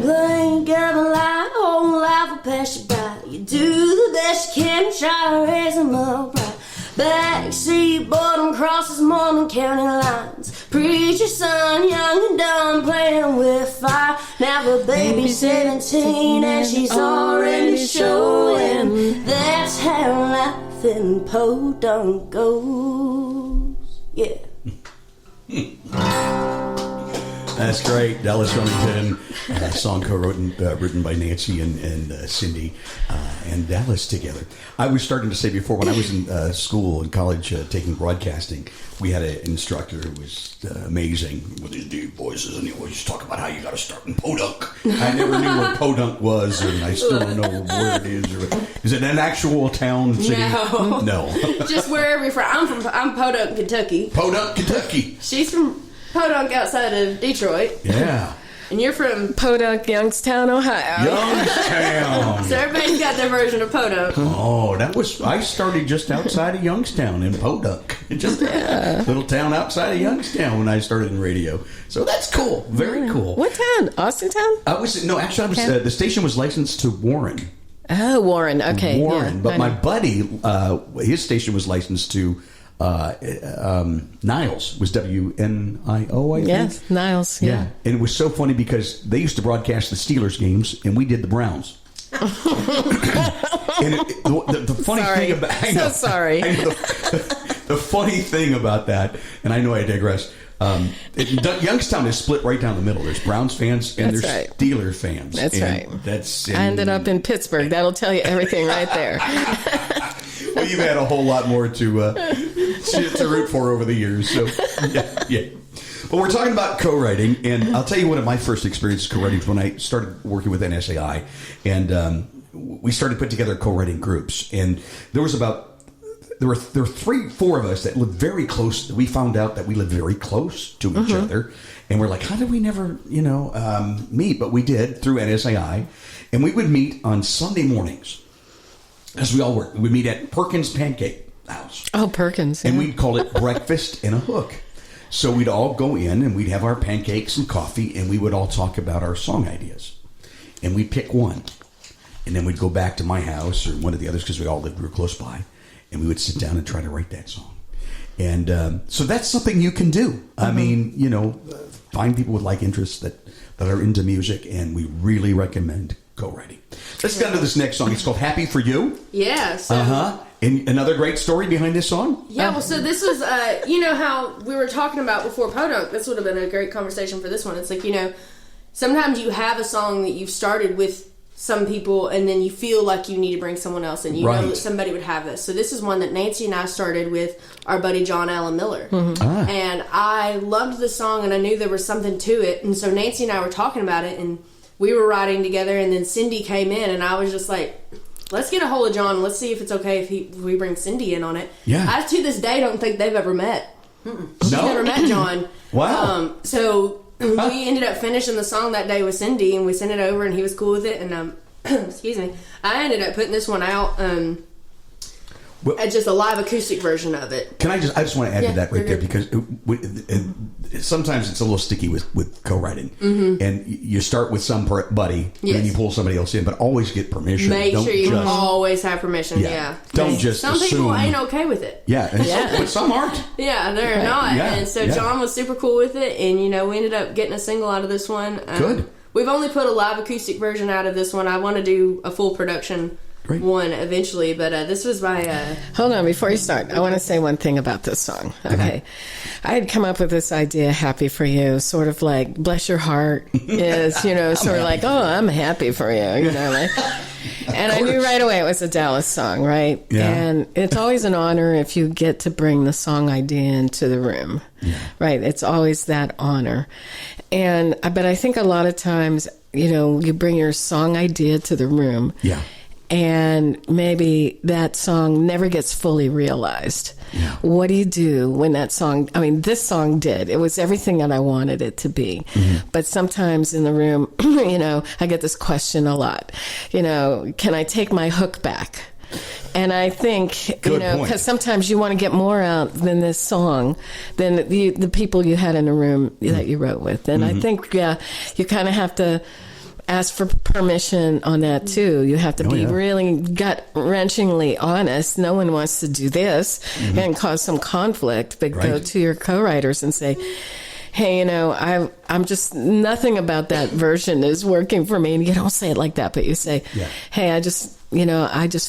Blink of a light, whole life will pass you by. You do the best you can, try to raise them up right. Backseat boredom crosses Mormon County lines. Preacher son, young and dumb, playing with fire. Now the baby's 17 and she's already showing. That's how life in Podunk goes, yeah. That's great. Dallas Remington, song written by Nancy and Cyndi and Dallas together. I was starting to say before, when I was in school in college taking broadcasting, we had an instructor who was amazing with his deep voices, and he always talk about how you got to start in Podunk. I never knew where Podunk was, and I still don't know where it is. Is it an actual town, city? No. No. Just wherever you're from. I'm Podunk, Kentucky. Podunk, Kentucky. She's from Podunk outside of Detroit. Yeah. And you're from Podunk, Youngstown, Ohio. Youngstown. So everybody's got their version of Podunk. Oh, I started just outside of Youngstown in Podunk. Just a little town outside of Youngstown when I started in radio. So that's cool. Very cool. What town? Austin town? The station was licensed to Warren. Oh, Warren. Okay. Warren. Yeah, but my buddy, his station was licensed to Niles, was WNIO, I think. Yes, Niles. Yeah. And it was so funny because they used to broadcast the Steelers games, and we did the Browns. And the funny thing about the funny thing about that, and I know I digress. Youngstown is split right down the middle. There's Browns fans and there's Steelers fans. That's right. I ended up in Pittsburgh. That'll tell you everything right there. Well, you've had a whole lot more to root for over the years. So, yeah. But we're talking about co-writing, and I'll tell you one of my first experiences co-writing was when I started working with NSAI, and we started putting together co-writing groups, and there were 3-4 of us that lived very close. We found out that we lived very close to each other, and we're like, how did we never, meet? But we did through NSAI, and we would meet on Sunday mornings, as we all worked. We would meet at Perkins Pancake House. Oh, Perkins. Yeah. And we'd call it Breakfast and a Hook. So we'd all go in, and we'd have our pancakes and coffee, and we would all talk about our song ideas. And we'd pick one. And then we'd go back to my house or one of the others, because we all lived real close by. And we would sit down and try to write that song. And so that's something you can do. I mean, find people with like interests that are into music, and we really recommend co-writing. Let's get into this next song. It's called Happy for You. Yeah. So And another great story behind this song? Yeah, well, so this was, how we were talking about before Podunk. This would have been a great conversation for this one. It's like, sometimes you have a song that you've started with some people, and then you feel like you need to bring someone else in. You know that somebody would have this. So this is one that Nancy and I started with our buddy John Allen Miller. And I loved the song, and I knew there was something to it. And so Nancy and I were talking about it, and we were writing together, and then Cyndi came in, and I was just like, let's get a hold of John. Let's see if it's okay if we bring Cyndi in on it. Yeah. I, to this day, don't think they've ever met. She's never met John. Wow. So we ended up finishing the song that day with Cyndi, and we sent it over, and he was cool with it. And excuse me, I ended up putting this one out as just a live acoustic version of it. I just want to add to that right there, because sometimes it's a little sticky with co-writing, and you start with somebody, and then you pull somebody else in, but always get permission. Make sure you always have permission. Don't just some assume. People ain't okay with it. But some aren't. Yeah, they're not. And so John was super cool with it, and we ended up getting a single out of this one. Good. We've only put a live acoustic version out of this one. I want to do a full production one eventually, but this was my Hold on, before you start, I want to say one thing about this song. Okay. I had come up with this idea, Happy for You, sort of like Bless Your Heart is, sort of like, oh, I'm happy for you, like. And I knew right away it was a Dallas song, right? Yeah. And it's always an honor if you get to bring the song idea into the room, right? It's always that honor. But I think a lot of times, you bring your song idea to the room. Yeah. And maybe that song never gets fully realized. Yeah. What do you do when that song, this song did. It was everything that I wanted it to be. But sometimes in the room, I get this question a lot. Can I take my hook back? And I think, because sometimes you want to get more out than this song, than the people you had in the room that you wrote with. And I think, you kind of have to ask for permission on that too. You have to be really gut-wrenchingly honest. No one wants to do this and cause some conflict, but go to your co-writers and say, hey, I'm just, nothing about that version is working for me. And you don't say it like that, but you say, hey, I just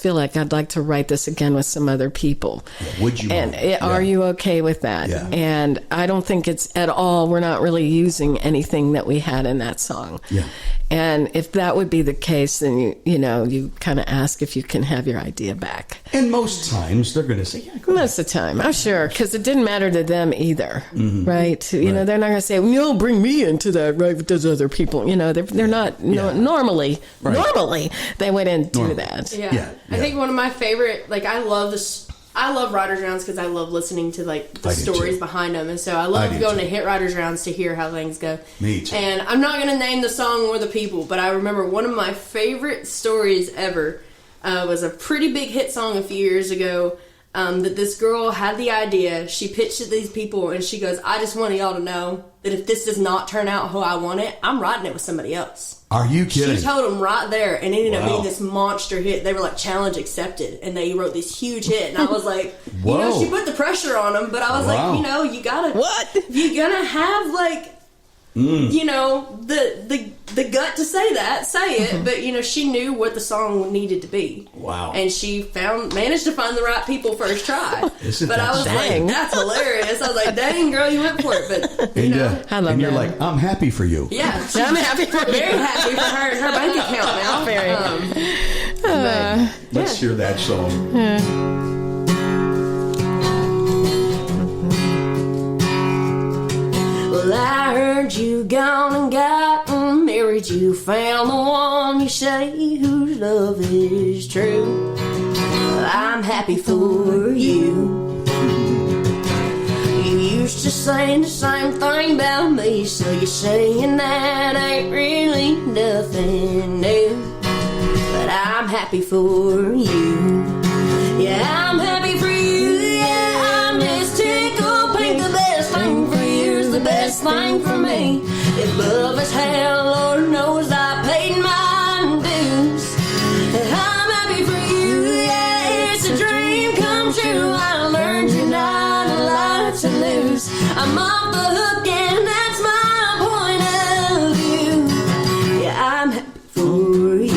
feel like I'd like to write this again with some other people. Yeah, would you? And are you okay with that? Yeah. And I don't think it's at all, we're not really using anything that we had in that song. Yeah. And if that would be the case, then you kind of ask if you can have your idea back. And most times they're going to say, go most of the time, I'm sure, because it didn't matter to them either, right? They're not going to say, no, bring me into that, right, with those other people. They're not, normally they wouldn't do that. Yeah. I think one of my favorite, I I love writers' rounds because I love listening to like the I do stories too. behind them, and so I love going to hit writers' rounds to hear how things go. Me too. And I'm not going to name the song or the people, but I remember one of my favorite stories ever was a pretty big hit song a few years ago. That this girl had the idea, she pitched it to these people, and she goes, I just want y'all to know that if this does not turn out how I want it, I'm writing it with somebody else. Are you kidding? She told them right there, and it ended up Wow. being this monster hit. They were like, challenge accepted, and they wrote this huge hit, and I was like, Whoa. she put the pressure on them, but I was Wow. like, you gotta, What? if you're gonna have like, the gut to say that, say it. But she knew what the song needed to be. Wow. And she managed to find the right people first try. Isn't but that I was dang. like, that's hilarious. I was like, dang girl, you went for it. But And, I love and you're that. like, I'm happy for you. yeah, she's I'm happy for very you. happy for her bank account now. Very. Let's hear that song. Well, I heard you gone and gotten married. You found the one you say whose love is true. Well, I'm happy for you. You used to say the same thing about me, so you're saying that ain't really nothing new. But I'm happy for you. Yeah, I'm happy for you. Yeah, I'm just tickled pink. The best thing for you is the best thing for me. If love is hell, Lord knows I paid my dues. I'm happy for you. Yeah, it's a dream come true. I learned you're not a lot to lose. I'm off the hook and that's my point of view. Yeah, I'm happy for you.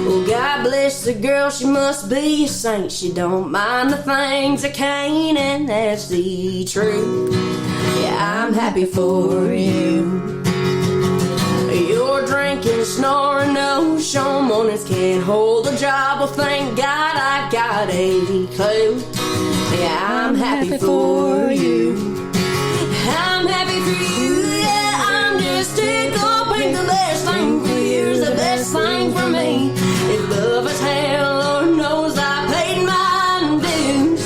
Well, God bless the girl, she must be a saint. She don't mind the things I can't, and that's the truth. Yeah, I'm happy for you. You're drinking, snoring, no show mornings can't hold a job. Well, thank God I got a clue. Yeah, I'm happy for you. I'm happy for you. Yeah, I'm just tickled pink. The best thing for you is the best thing for me. If love is hell, Lord knows I paid my dues.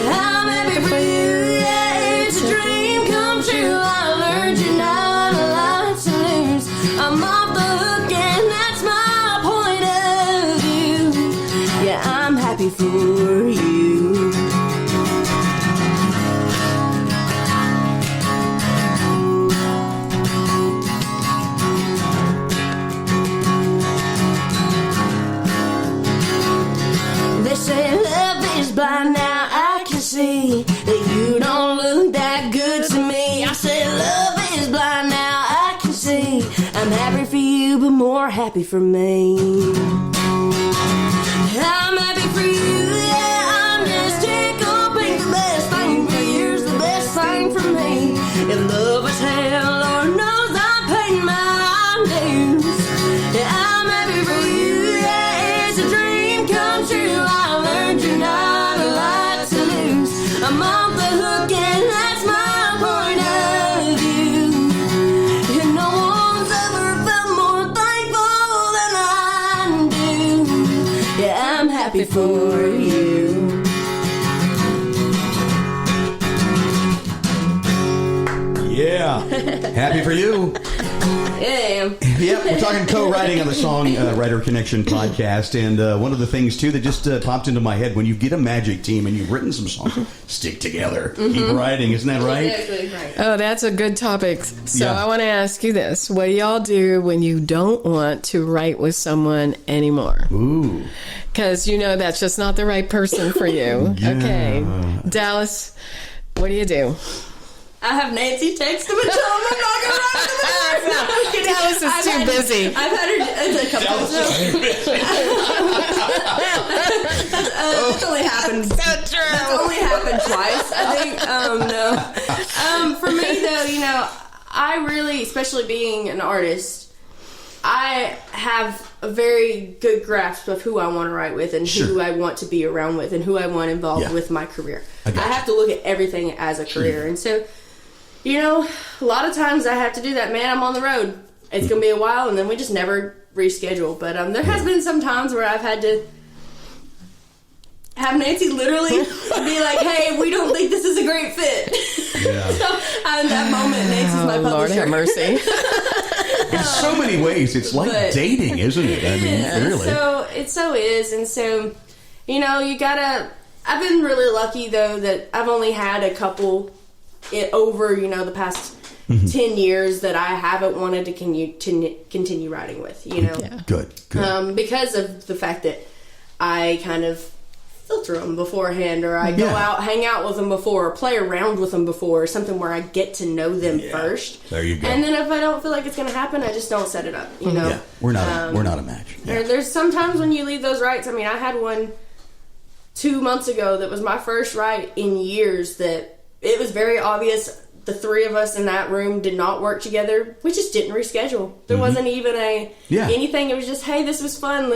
I'm happy for you. Yeah, it's a dream come true. I learned you're not a lot to lose. I'm off the hook and that's my point of view. Yeah, I'm happy for you. They say love is blind, now I can see that you don't look that good to me. I say love is blind, now I can see I'm happy for you, but more happy for me. I'm happy for you, yeah, I'm just tickled pink. The best thing for you is the best thing for me. If love is hell, Lord knows I paid my dues. Yeah, I'm happy for you, yeah, it's a dream come true. I learned you're not a lot to lose. I'm off the hook and that's my point of view. And no one's ever felt more thankful than I do. Yeah, I'm happy for you. Yeah. Happy for you. Yeah. Yep, we're talking co-writing on the Song Writer Connection podcast, and one of the things, too, that just popped into my head, when you get a magic team and you've written some songs, stick together. Keep writing, isn't that right? Exactly right. Oh, that's a good topic. So Yeah. I want to ask you this. What do y'all do when you don't want to write with someone anymore? Ooh. Because you know that's just not the right person for you. Yeah. Okay. Dallas, what do you do? I have Nancy text him and tell him I'm not going to write him. No, I'm kidding. Dallas is too busy. I've had her a couple of That's only happened. That's only happened twice, I think. No. For me, though, I really, especially being an artist, I have a very good grasp of who I want to write with and who I want to be around with and who I want involved with my career. I have to look at everything as a career. And so, a lot of times I have to do that. Man, I'm on the road. It's going to be a while, and then we just never reschedule. But there has been some times where I've had to have Nancy literally be like, "Hey, we don't think this is a great fit." Yeah. So in that moment, Nancy's my publisher. Lord have mercy. In so many ways, it's like dating, isn't it? I mean, really. So it so is, and so you gotta. I've been really lucky though that I've only had a couple over the past 10 years that I haven't wanted to continue writing with. Good. Because of the fact that I kind of filter them beforehand, or I go out, hang out with them before, or play around with them before, or something where I get to know them first. There you go. And then if I don't feel like it's going to happen, I just don't set it up. Yeah, we're not a match. Yeah. There's sometimes when you leave those rights. I mean, I had one 2 months ago that was my first right in years that it was very obvious the three of us in that room did not work together. We just didn't reschedule. There wasn't even anything. It was just, hey, this was fun.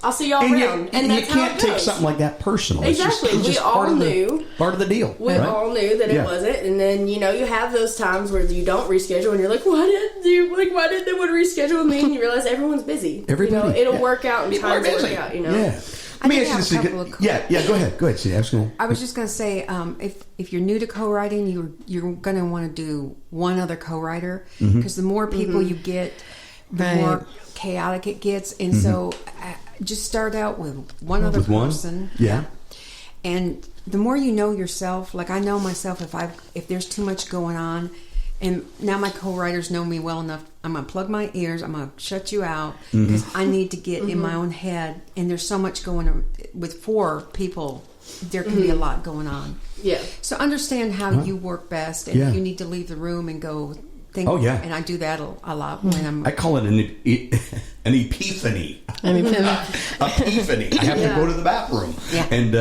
I'll see y'all around. And that's you can't take something like that personal. Exactly. It's just we all knew. Part of the deal. We all knew that it wasn't. And then, you have those times where you don't reschedule and you're like, why did they want to reschedule me? And you realize everyone's busy. Everybody. It'll work out and times work out, Yeah. Let me ask you this. Yeah, go ahead. Go ahead, Cindy. I was just going to say, if you're new to co-writing, you're going to want to do one other co-writer, because the more people you get, the more chaotic it gets. And so just start out with one other person. Yeah. And the more you know yourself, like I know myself, if there's too much going on, and now my co-writers know me well enough, I'm going to plug my ears, I'm going to shut you out, because I need to get in my own head. And there's so much going on. With 4 people, there can be a lot going on. Yeah. So understand how you work best, and if you need to leave the room and go think. Oh, yeah. And I do that a lot when I call it an epiphany. Epiphany. I have to go to the bathroom. Yeah. And,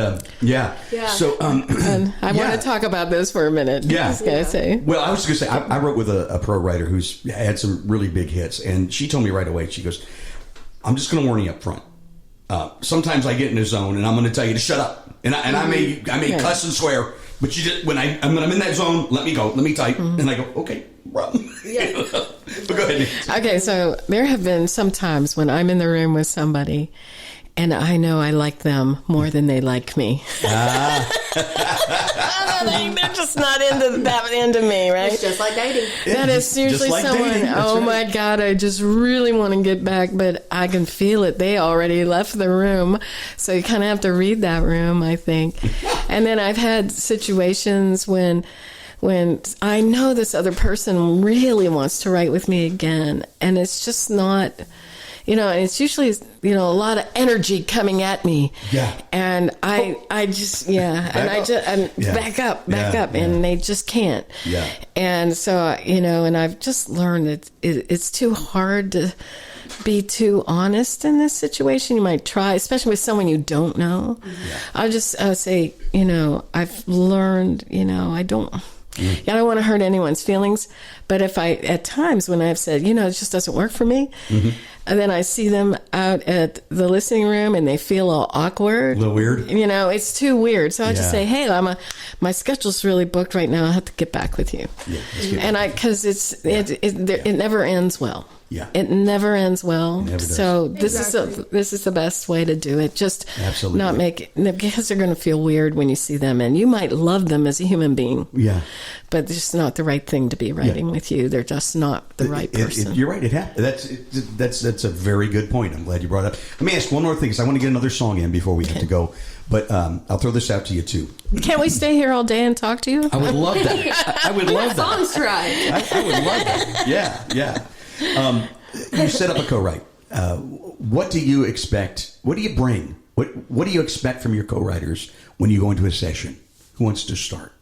So, and I want to talk about this for a minute. Yeah. I was going to say. Well, I was going to say, I wrote with a pro writer who's had some really big hits, and she told me right away, she goes, I'm just going to warn you up front. Sometimes I get in a zone, and I'm going to tell you to shut up. And I may cuss and swear, but you just, when I'm in that zone, let me go, let me type. And I go, okay, bro. Yeah. But go ahead. Okay, so there have been some times when I'm in the room with somebody and I know I like them more than they like me. They're just not into me, right? It's just like dating. That is seriously like someone, my God, I just really want to get back, but I can feel it. They already left the room. So you kind of have to read that room, I think. And then I've had situations when I know this other person really wants to write with me again, and it's just not, it's usually, a lot of energy coming at me. Yeah. And I just, back up, and they just can't. Yeah. And so, and I've just learned that it's too hard to be too honest in this situation. You might try, especially with someone you don't know. Yeah. I'll just say, I've learned, I don't want to hurt anyone's feelings, but at times when I've said, it just doesn't work for me, and then I see them out at the listening room and they feel all awkward. A little weird. It's too weird. So I just say, hey, my schedule's really booked right now. I'll have to get back with you. Yeah, and because it never ends well. Yeah. It never ends well. So this is the best way to do it. Just not make it, because they're going to feel weird when you see them, and you might love them as a human being. Yeah. But it's just not the right thing to be writing with you. They're just not the right person. You're right. It happens. That's a very good point. I'm glad you brought it up. Let me ask one more thing, because I want to get another song in before we have to go. But I'll throw this out to you too. Can't we stay here all day and talk to you? I would love that. I would love that. Songs to write. I would love that. Yeah. You set up a co-write. What do you expect? What do you bring? What do you expect from your co-writers when you go into a session? Who wants to start?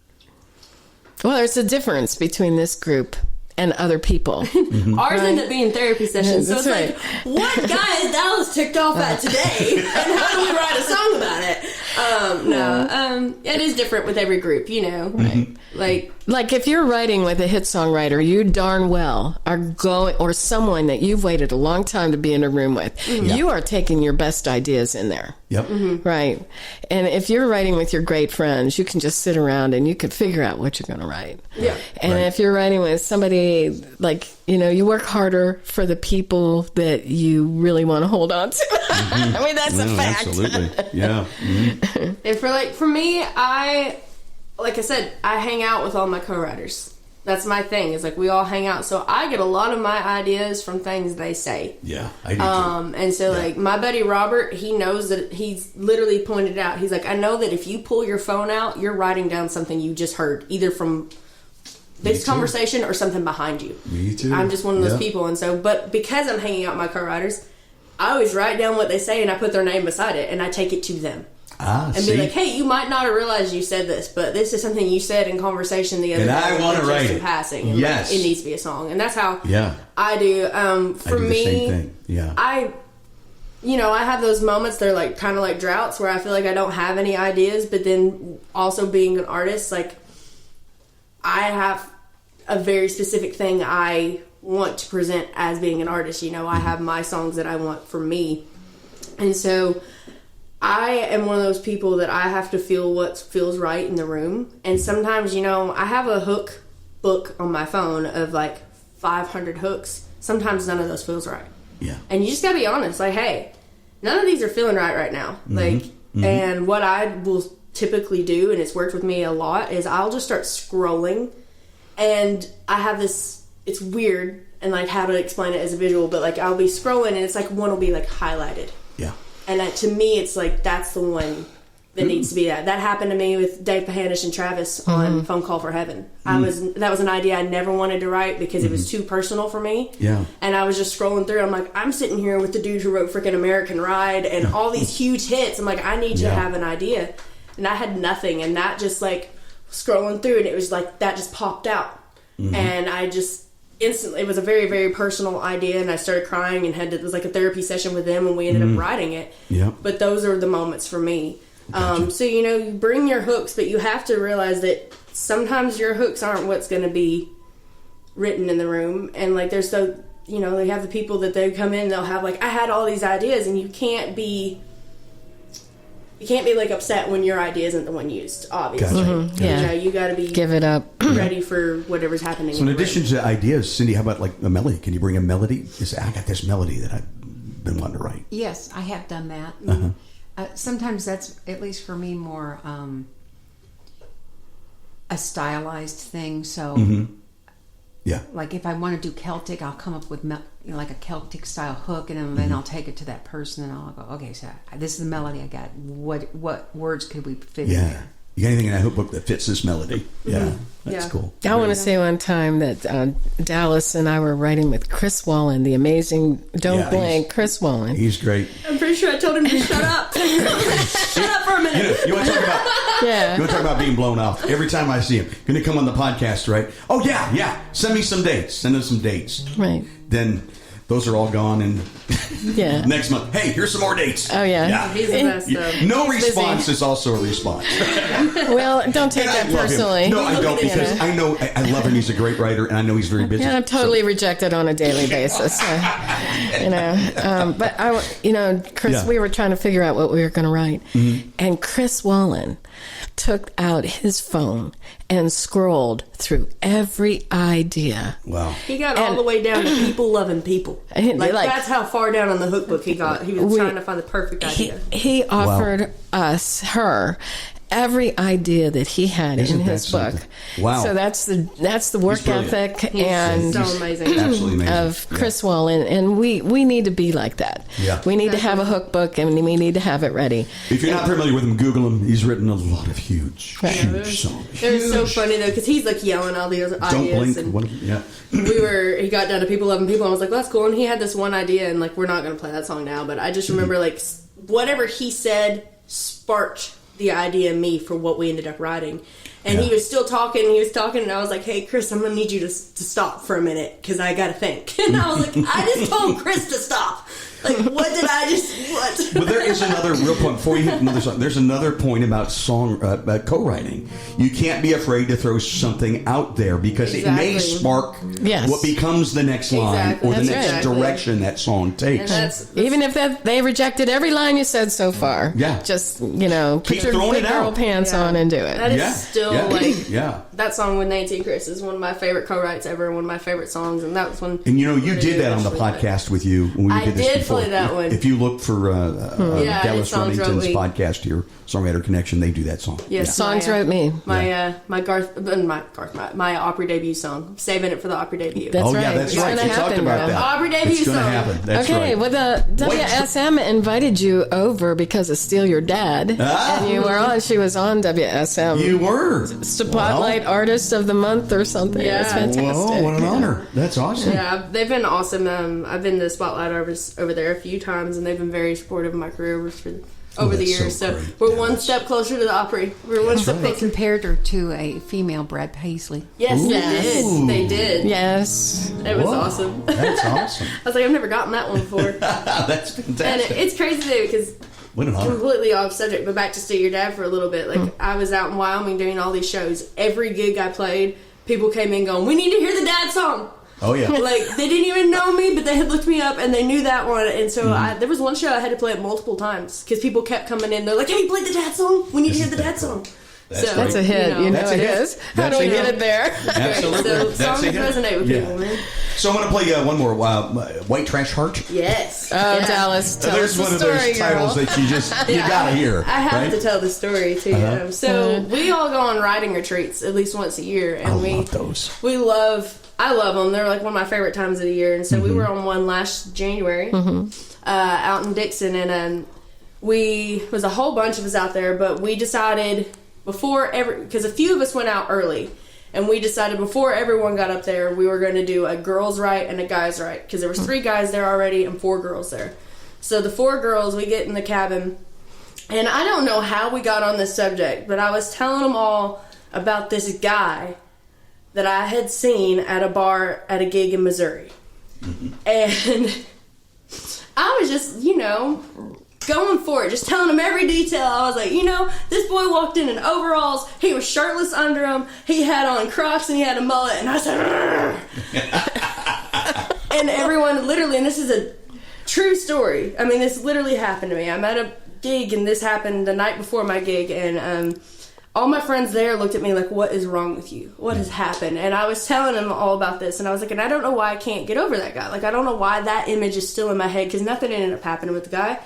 Well, there's a difference between this group and other people. Ours end up being therapy sessions. So it's like, what guy is Dallas ticked off at today? And how do we write a song about it? No. it is different with every group, right? Like if you're writing with a hit songwriter, you darn well are going, or someone that you've waited a long time to be in a room with, you are taking your best ideas in there. Yep. Right. And if you're writing with your great friends, you can just sit around and you can figure out what you're going to write. Yeah. And if you're writing with somebody like, you work harder for the people that you really want to hold on to. I mean, that's a fact. Absolutely. Yeah. And for me, like I said, I hang out with all my co-writers. That's my thing. Is like we all hang out, so I get a lot of my ideas from things they say. Yeah, I do too. And so like my buddy Robert, he knows that he's literally pointed out. He's like, I know that if you pull your phone out, you're writing down something you just heard, either from this conversation or something behind you. Me too. I'm just one of those people, and so but because I'm hanging out with my co-writers, I always write down what they say and I put their name beside it and I take it to them. And be like, hey, you might not have realized you said this, but this is something you said in conversation the other day. And I want to write it. Passing. And yes. It needs to be a song. And that's how I do. For I do me, the same thing. Yeah. I have those moments, they're like kind of like droughts where I feel like I don't have any ideas, but then also being an artist, like I have a very specific thing I want to present as being an artist. I have my songs that I want for me. And so I am one of those people that I have to feel what feels right in the room. And sometimes, I have a hook book on my phone of like 500 hooks. Sometimes none of those feels right. Yeah. And you just gotta be honest. Like, hey, none of these are feeling right now. And what I will typically do, and it's worked with me a lot, is I'll just start scrolling. And I have this, it's weird, and like how to explain it as a visual, but like I'll be scrolling and it's like one will be like highlighted. Yeah. And to me, it's like, that's the one that needs to be that. That happened to me with Dave Pahanish and Travis on Phone Call for Heaven. That was an idea I never wanted to write because it was too personal for me. Yeah. And I was just scrolling through. I'm like, I'm sitting here with the dude who wrote freaking American Ride and all these huge hits. I'm like, I need to have an idea. And I had nothing. And that just like scrolling through, and it was like, that just popped out. And I just instantly, it was a very, very personal idea, and I started crying and it was like a therapy session with them, and we ended up writing it. Yeah. But those are the moments for me. Gotcha. So you bring your hooks, but you have to realize that sometimes your hooks aren't what's going to be written in the room. And like there's they have the people that they come in, they'll have like, I had all these ideas, and you can't be like upset when your idea isn't the one used, obviously. Gotcha. Yeah. You got to be Give it up. ready for whatever's happening. So in addition to ideas, Cyndi, how about like a melody? Can you bring a melody? I got this melody that I've been wanting to write. Yes, I have done that. Sometimes that's, at least for me, more a stylized thing. So, yeah, like if I want to do Celtic, I'll come up with like a Celtic style hook, and then I'll take it to that person, and I'll go, okay, so this is the melody I got. What words could we fit in there? You got anything in that hook book that fits this melody? Yeah, that's cool. I want to say one time that Dallas and I were writing with Chris Wallen, the amazing Don't Blink Chris Wallen. He's great. I'm pretty sure I told him to shut up. Shut up for a minute. You want to talk about? Yeah. You want to talk about being blown off? Every time I see him, going to come on the podcast, right? Oh yeah. Send me some dates. Send us some dates. Right. Then those are all gone, and next month, hey, here's some more dates. Oh yeah. He's the best though. No response is also a response. Well, don't take that personally. No, I don't, because I know I love him. He's a great writer, and I know he's very busy. Yeah, I'm totally rejected on a daily basis. But Chris, we were trying to figure out what we were going to write, and Chris Wallen took out his phone and scrolled through every idea. Wow. He got all the way down to people loving people. Like that's how far down on the hook book he got. He was trying to find the perfect idea. He offered her every idea that he had in his book. Wow. So that's the work ethic and so amazing. Absolutely amazing. Of Chris Wallen, and we need to be like that. Yeah. We need to have a hook book, and we need to have it ready. If you're not familiar with him, Google him. He's written a lot of huge songs. It was so funny though, because he's like yelling all these ideas. Don't blink. He got down to people loving people. I was like, well, that's cool. And he had this one idea, and like, we're not going to play that song now, but I just remember like whatever he said sparked the idea in me for what we ended up writing. And he was still talking, and I was like, hey, Chris, I'm going to need you to stop for a minute, because I got to think. And I was like, I just told Chris to stop. Like, what did I just, what? But there is another real point before you hit another song. There's another point about song co-writing. You can't be afraid to throw something out there because it may spark what becomes the next line or the next direction that song takes. Even if they rejected every line you said so far. Yeah. Just, you know, keep put your big girl pants on and do it. That is still that song with Nancy and Chris is one of my favorite co-writes ever, one of my favorite songs, and that was one. And you know, you did that on the podcast with you when we did this before. Play that one. If you look for Dallas Remington's podcast here, Songwriter Connection, they do that song. Yes, Songs Wrote Me. My Opry debut song, saving it for the Opry debut. That's right. That's right. We talked about that. Opry debut it's song. It's going to happen. That's right. Well, the WSM invited you over because of Steal Your Dad, and you were on. She was on WSM. You were Spotlight Artist of the Month or something. Yeah. It's fantastic. Whoa, what an honor! That's awesome. Yeah, they've been awesome. I've been the Spotlight Artist over there a few times, and they've been very supportive of my career over the years. So we're one step closer to the Opry. We're one step They closer. compared her to a female Brad Paisley. Yes, they did. Yes. It was awesome. That's awesome. I was like, I've never gotten that one before. That's fantastic. And it's crazy though because what an honor. Completely off subject, but back to Steal Your Dad for a little bit. Like I was out in Wyoming doing all these shows. Every gig I played, people came in going, "We need to hear the Dad song." Oh yeah. Like they didn't even know me, but they had looked me up and they knew that one. And so there was one show I had to play it multiple times because people kept coming in. They're like, "Have you played the Dad song? We need to hear the Dad song." That's a hit. You know it is. How do we get it there? Absolutely. So songs resonate with people, man. So I'm going to play one more, White Trash Heart. Yes. Oh, Dallas, tell There's us one the of those story, titles girl. that you got to hear. I have right? to tell the story too. So we all go on writing retreats at least once a year, and I love those. I love them. They're like one of my favorite times of the year. And so we were on one last January out in Dixon, and was a whole bunch of us out there, but we decided because a few of us went out early, and we decided before everyone got up there, we were going to do a girls' right and a guys' right, because there was 3 guys there already and 4 girls there. So the 4 girls, we get in the cabin, and I don't know how we got on this subject, but I was telling them all about this guy that I had seen at a bar at a gig in Missouri. And I was just, going for it, just telling him every detail. I was like, this boy walked in overalls, he was shirtless under him, he had on Crocs, and he had a mullet, and I said, and everyone literally, and this is a true story, I mean, this literally happened to me. I'm at a gig, and this happened the night before my gig, and all my friends there looked at me like, what is wrong with you? What has happened? And I was telling them all about this, and I was like, and I don't know why I can't get over that guy. Like, I don't know why that image is still in my head, because nothing ended up happening with the guy.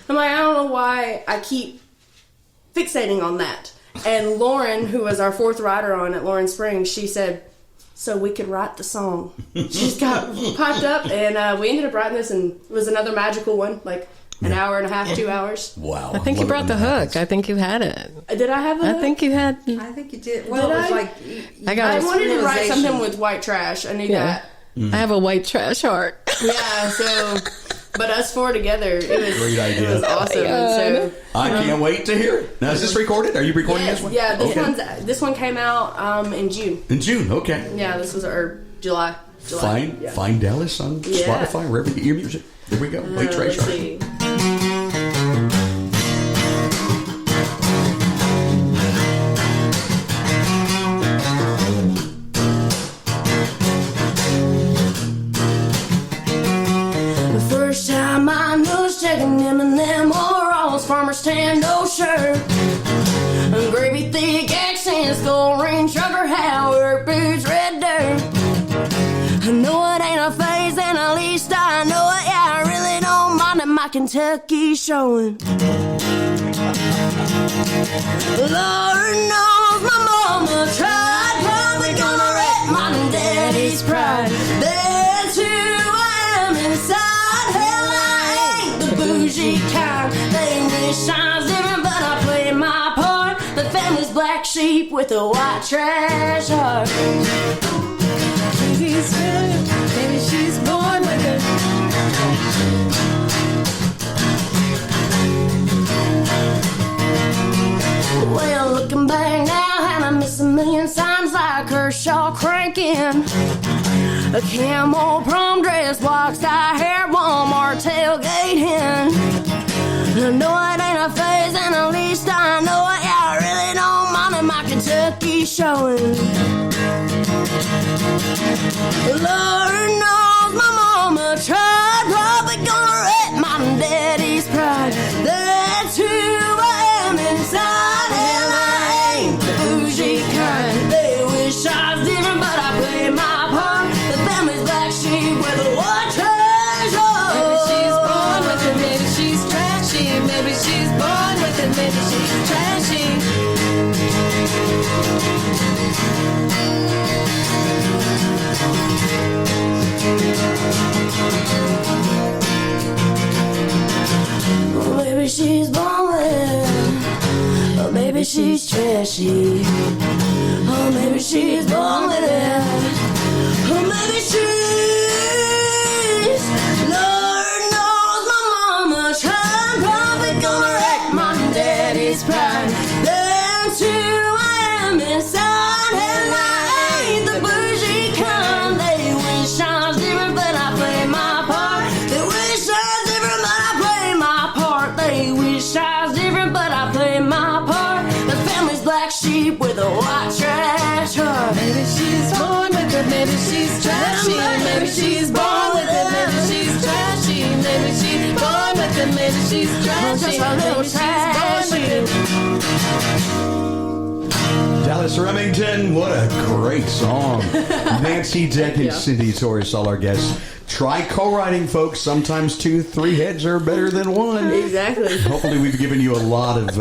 I'm like, I don't know why I keep fixating on that. And Lauren, who was our 4th writer on at Lauren Springs, she said, so we could write the song. She just got piped up, and we ended up writing this, and it was another magical one, like an hour and a half, 2 hours. Wow. I think you brought the hook. I think you had it. Did I have the hook? I think you had. I think you did. Well, it was like... I wanted to write something with white trash. I knew that. I have a white trash heart. Yeah, so... But us 4 together, it was great idea. It was awesome. And so, I can't wait to hear it. Now, is this recorded? Are you recording this one? Yeah, this one came out in June. In June, okay. Yeah, this was July. Find Dallas on Spotify, wherever you get your music. Here we go. White Trash Heart. Let's see. My nose checking them and them overalls, farmer's tan, no shirt, gravy thick accents, gold ring, trucker hat, work boots, red dirt. I know it ain't a phase, and at least I know it. Yeah, I really don't mind that my Kentucky showing. Lord knows my mama tried, probably gonna wreck mine and daddy's pride. That's who I am inside. Bougie kind, they wish I was different, but I play my part. The family's black sheep with a white trash heart. She's good, maybe she's born with it. Well, looking back now, and I miss a million signs like Kershaw cranking. A camel prom dress, box tie hair, Walmart tailgating. No, it ain't a phase, and at least I know it. Yeah, I really don't mind it, my Kentucky showing. Lord knows my mama tried, probably gonna wreck my daddy's pride. That's who I am inside, and I ain't the bougie kind. They wish I was different, but I play my part. The family's black sheep with a war treasure. Maybe she's born with it, maybe she's trashy. Maybe she's born with it, maybe she's trashy. Maybe she's born with it, or maybe she's trashy. Oh, maybe she's born with it, or maybe she's, Lord knows my mama tried, probably gonna wreck my daddy's pride. That's who I am inside, and I ain't the bougie kind. They wish I was different, but I play my part. They wish I was different, but I play my part. They wish I was different, but I play my part. The family's black sheep with a white trash heart. Maybe she's born with it, maybe she's trashy. Maybe she's born with it, maybe she's trashy. Maybe she's born with it, maybe she's trashy. Just a little Maybe she's born with it. Dallas Remington, what a great song. Nancy, Deckant, Cyndi Torres, all our guests. Try co-writing, folks. Sometimes 2, 3 heads are better than one. Exactly. Hopefully we've given you a lot of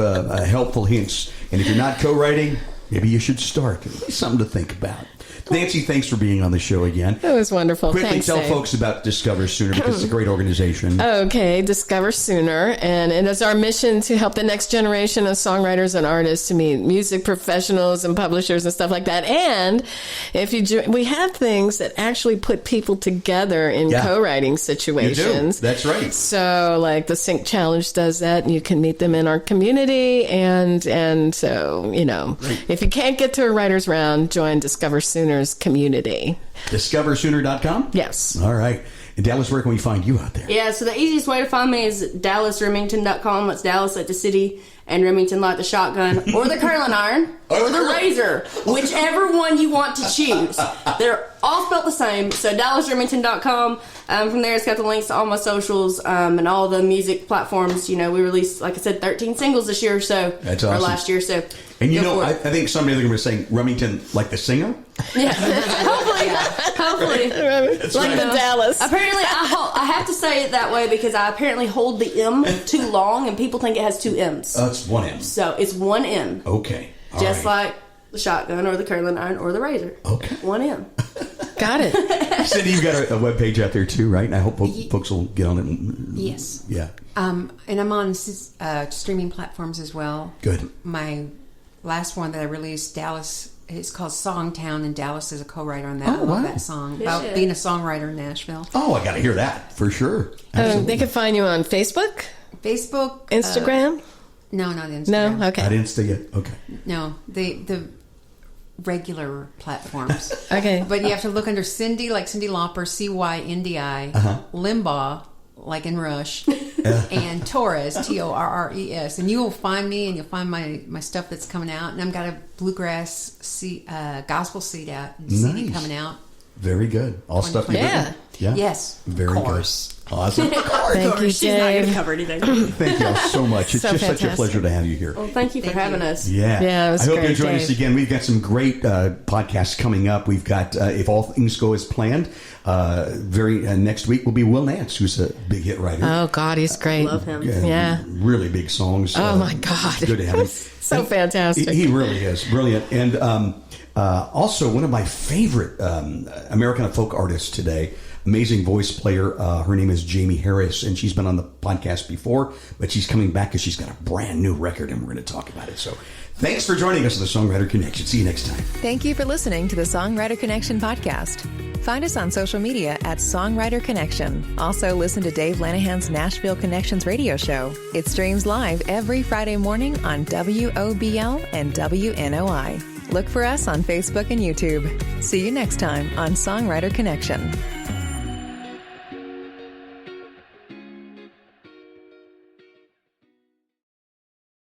helpful hints. And if you're not co-writing, maybe you should start. It's something to think about. Nancy, thanks for being on the show again. It was wonderful. Quickly Thanks, tell Dave. folks about Discover Sooner, because it's a great organization. Okay, Discover Sooner, and it is our mission to help the next generation of songwriters and artists to meet music professionals and publishers and stuff like that. And if we have things that actually put people together in co-writing situations. You do. That's right. So, like the Sync Challenge does that, and you can meet them in our community. And so, if you can't get to a writer's round, join Discover Sooner's community. DiscoverSooner.com? Yes. All right. And Dallas, where can we find you out there? Yeah, so the easiest way to find me is DallasRemington.com. That's Dallas like the city, and Remington like the shotgun, or the curling iron, or the razor, whichever one you want to choose. They're all spelled the same. So DallasRemington.com. From there, it's got the links to all my socials and all the music platforms. We released, like I said, 13 singles this year, so that's awesome. Or last year. So, and I think somebody going to be saying Remington like the singer. Yeah, hopefully. Like the Dallas. Apparently, I have to say it that way because I apparently hold the M too long, and people think it has 2 M's. It's 1 M. So it's 1 M. Okay. Just like the shotgun or the curling iron or the razor. Okay. 1 M. Got it. Cyndi, you've got a webpage out there too, right? And I hope folks will get on it. Yes. Yeah. And I'm on streaming platforms as well. Good. My last one that I released, Dallas, it's called Songtown, and Dallas is a co-writer on that. Oh, I love wow. that song about being a songwriter in Nashville. Oh, I got to hear that for sure. Absolutely. They can find you on Facebook, Instagram. No, not Instagram. No, okay. Not Insta yet. Okay. No, the regular platforms. Okay. But you have to look under Cyndi, like Cyndi Lauper, CYNDI, Limbaugh, like in Rush, and Torres, Torres, and you will find me, and you'll find my stuff that's coming out. And I've got a bluegrass gospel CD coming out. Very good. All stuff you've written? Yeah. Yes. Very good. Awesome. Thank you, She's not going Dave. to cover anything. Thank you all so much. It's So just such a fantastic. pleasure to have you here. Well, thank you for having us. Yeah, it was I hope great, you join us Dave. again. We've got some great podcasts coming up. We've got If All Things Go as Planned. Next week will be Will Nance, who's a big hit writer. Oh, God, he's great. Love him. Yeah. Really big songs. Oh, my God. Good to have him. So fantastic. He really is. Brilliant. And also, one of my favorite Americana folk artists today, amazing voice player. Her name is Jamie Harris, and she's been on the podcast before, but she's coming back because she's got a brand new record, and we're going to talk about it. So thanks for joining us on the Songwriter Connection. See you next time. Thank you for listening to the Songwriter Connection podcast. Find us on social media at Songwriter Connection. Also, listen to Dave Lanahan's Nashville Connections radio show. It streams live every Friday morning on WOBL and WNOI. Look for us on Facebook and YouTube. See you next time on Songwriter Connection.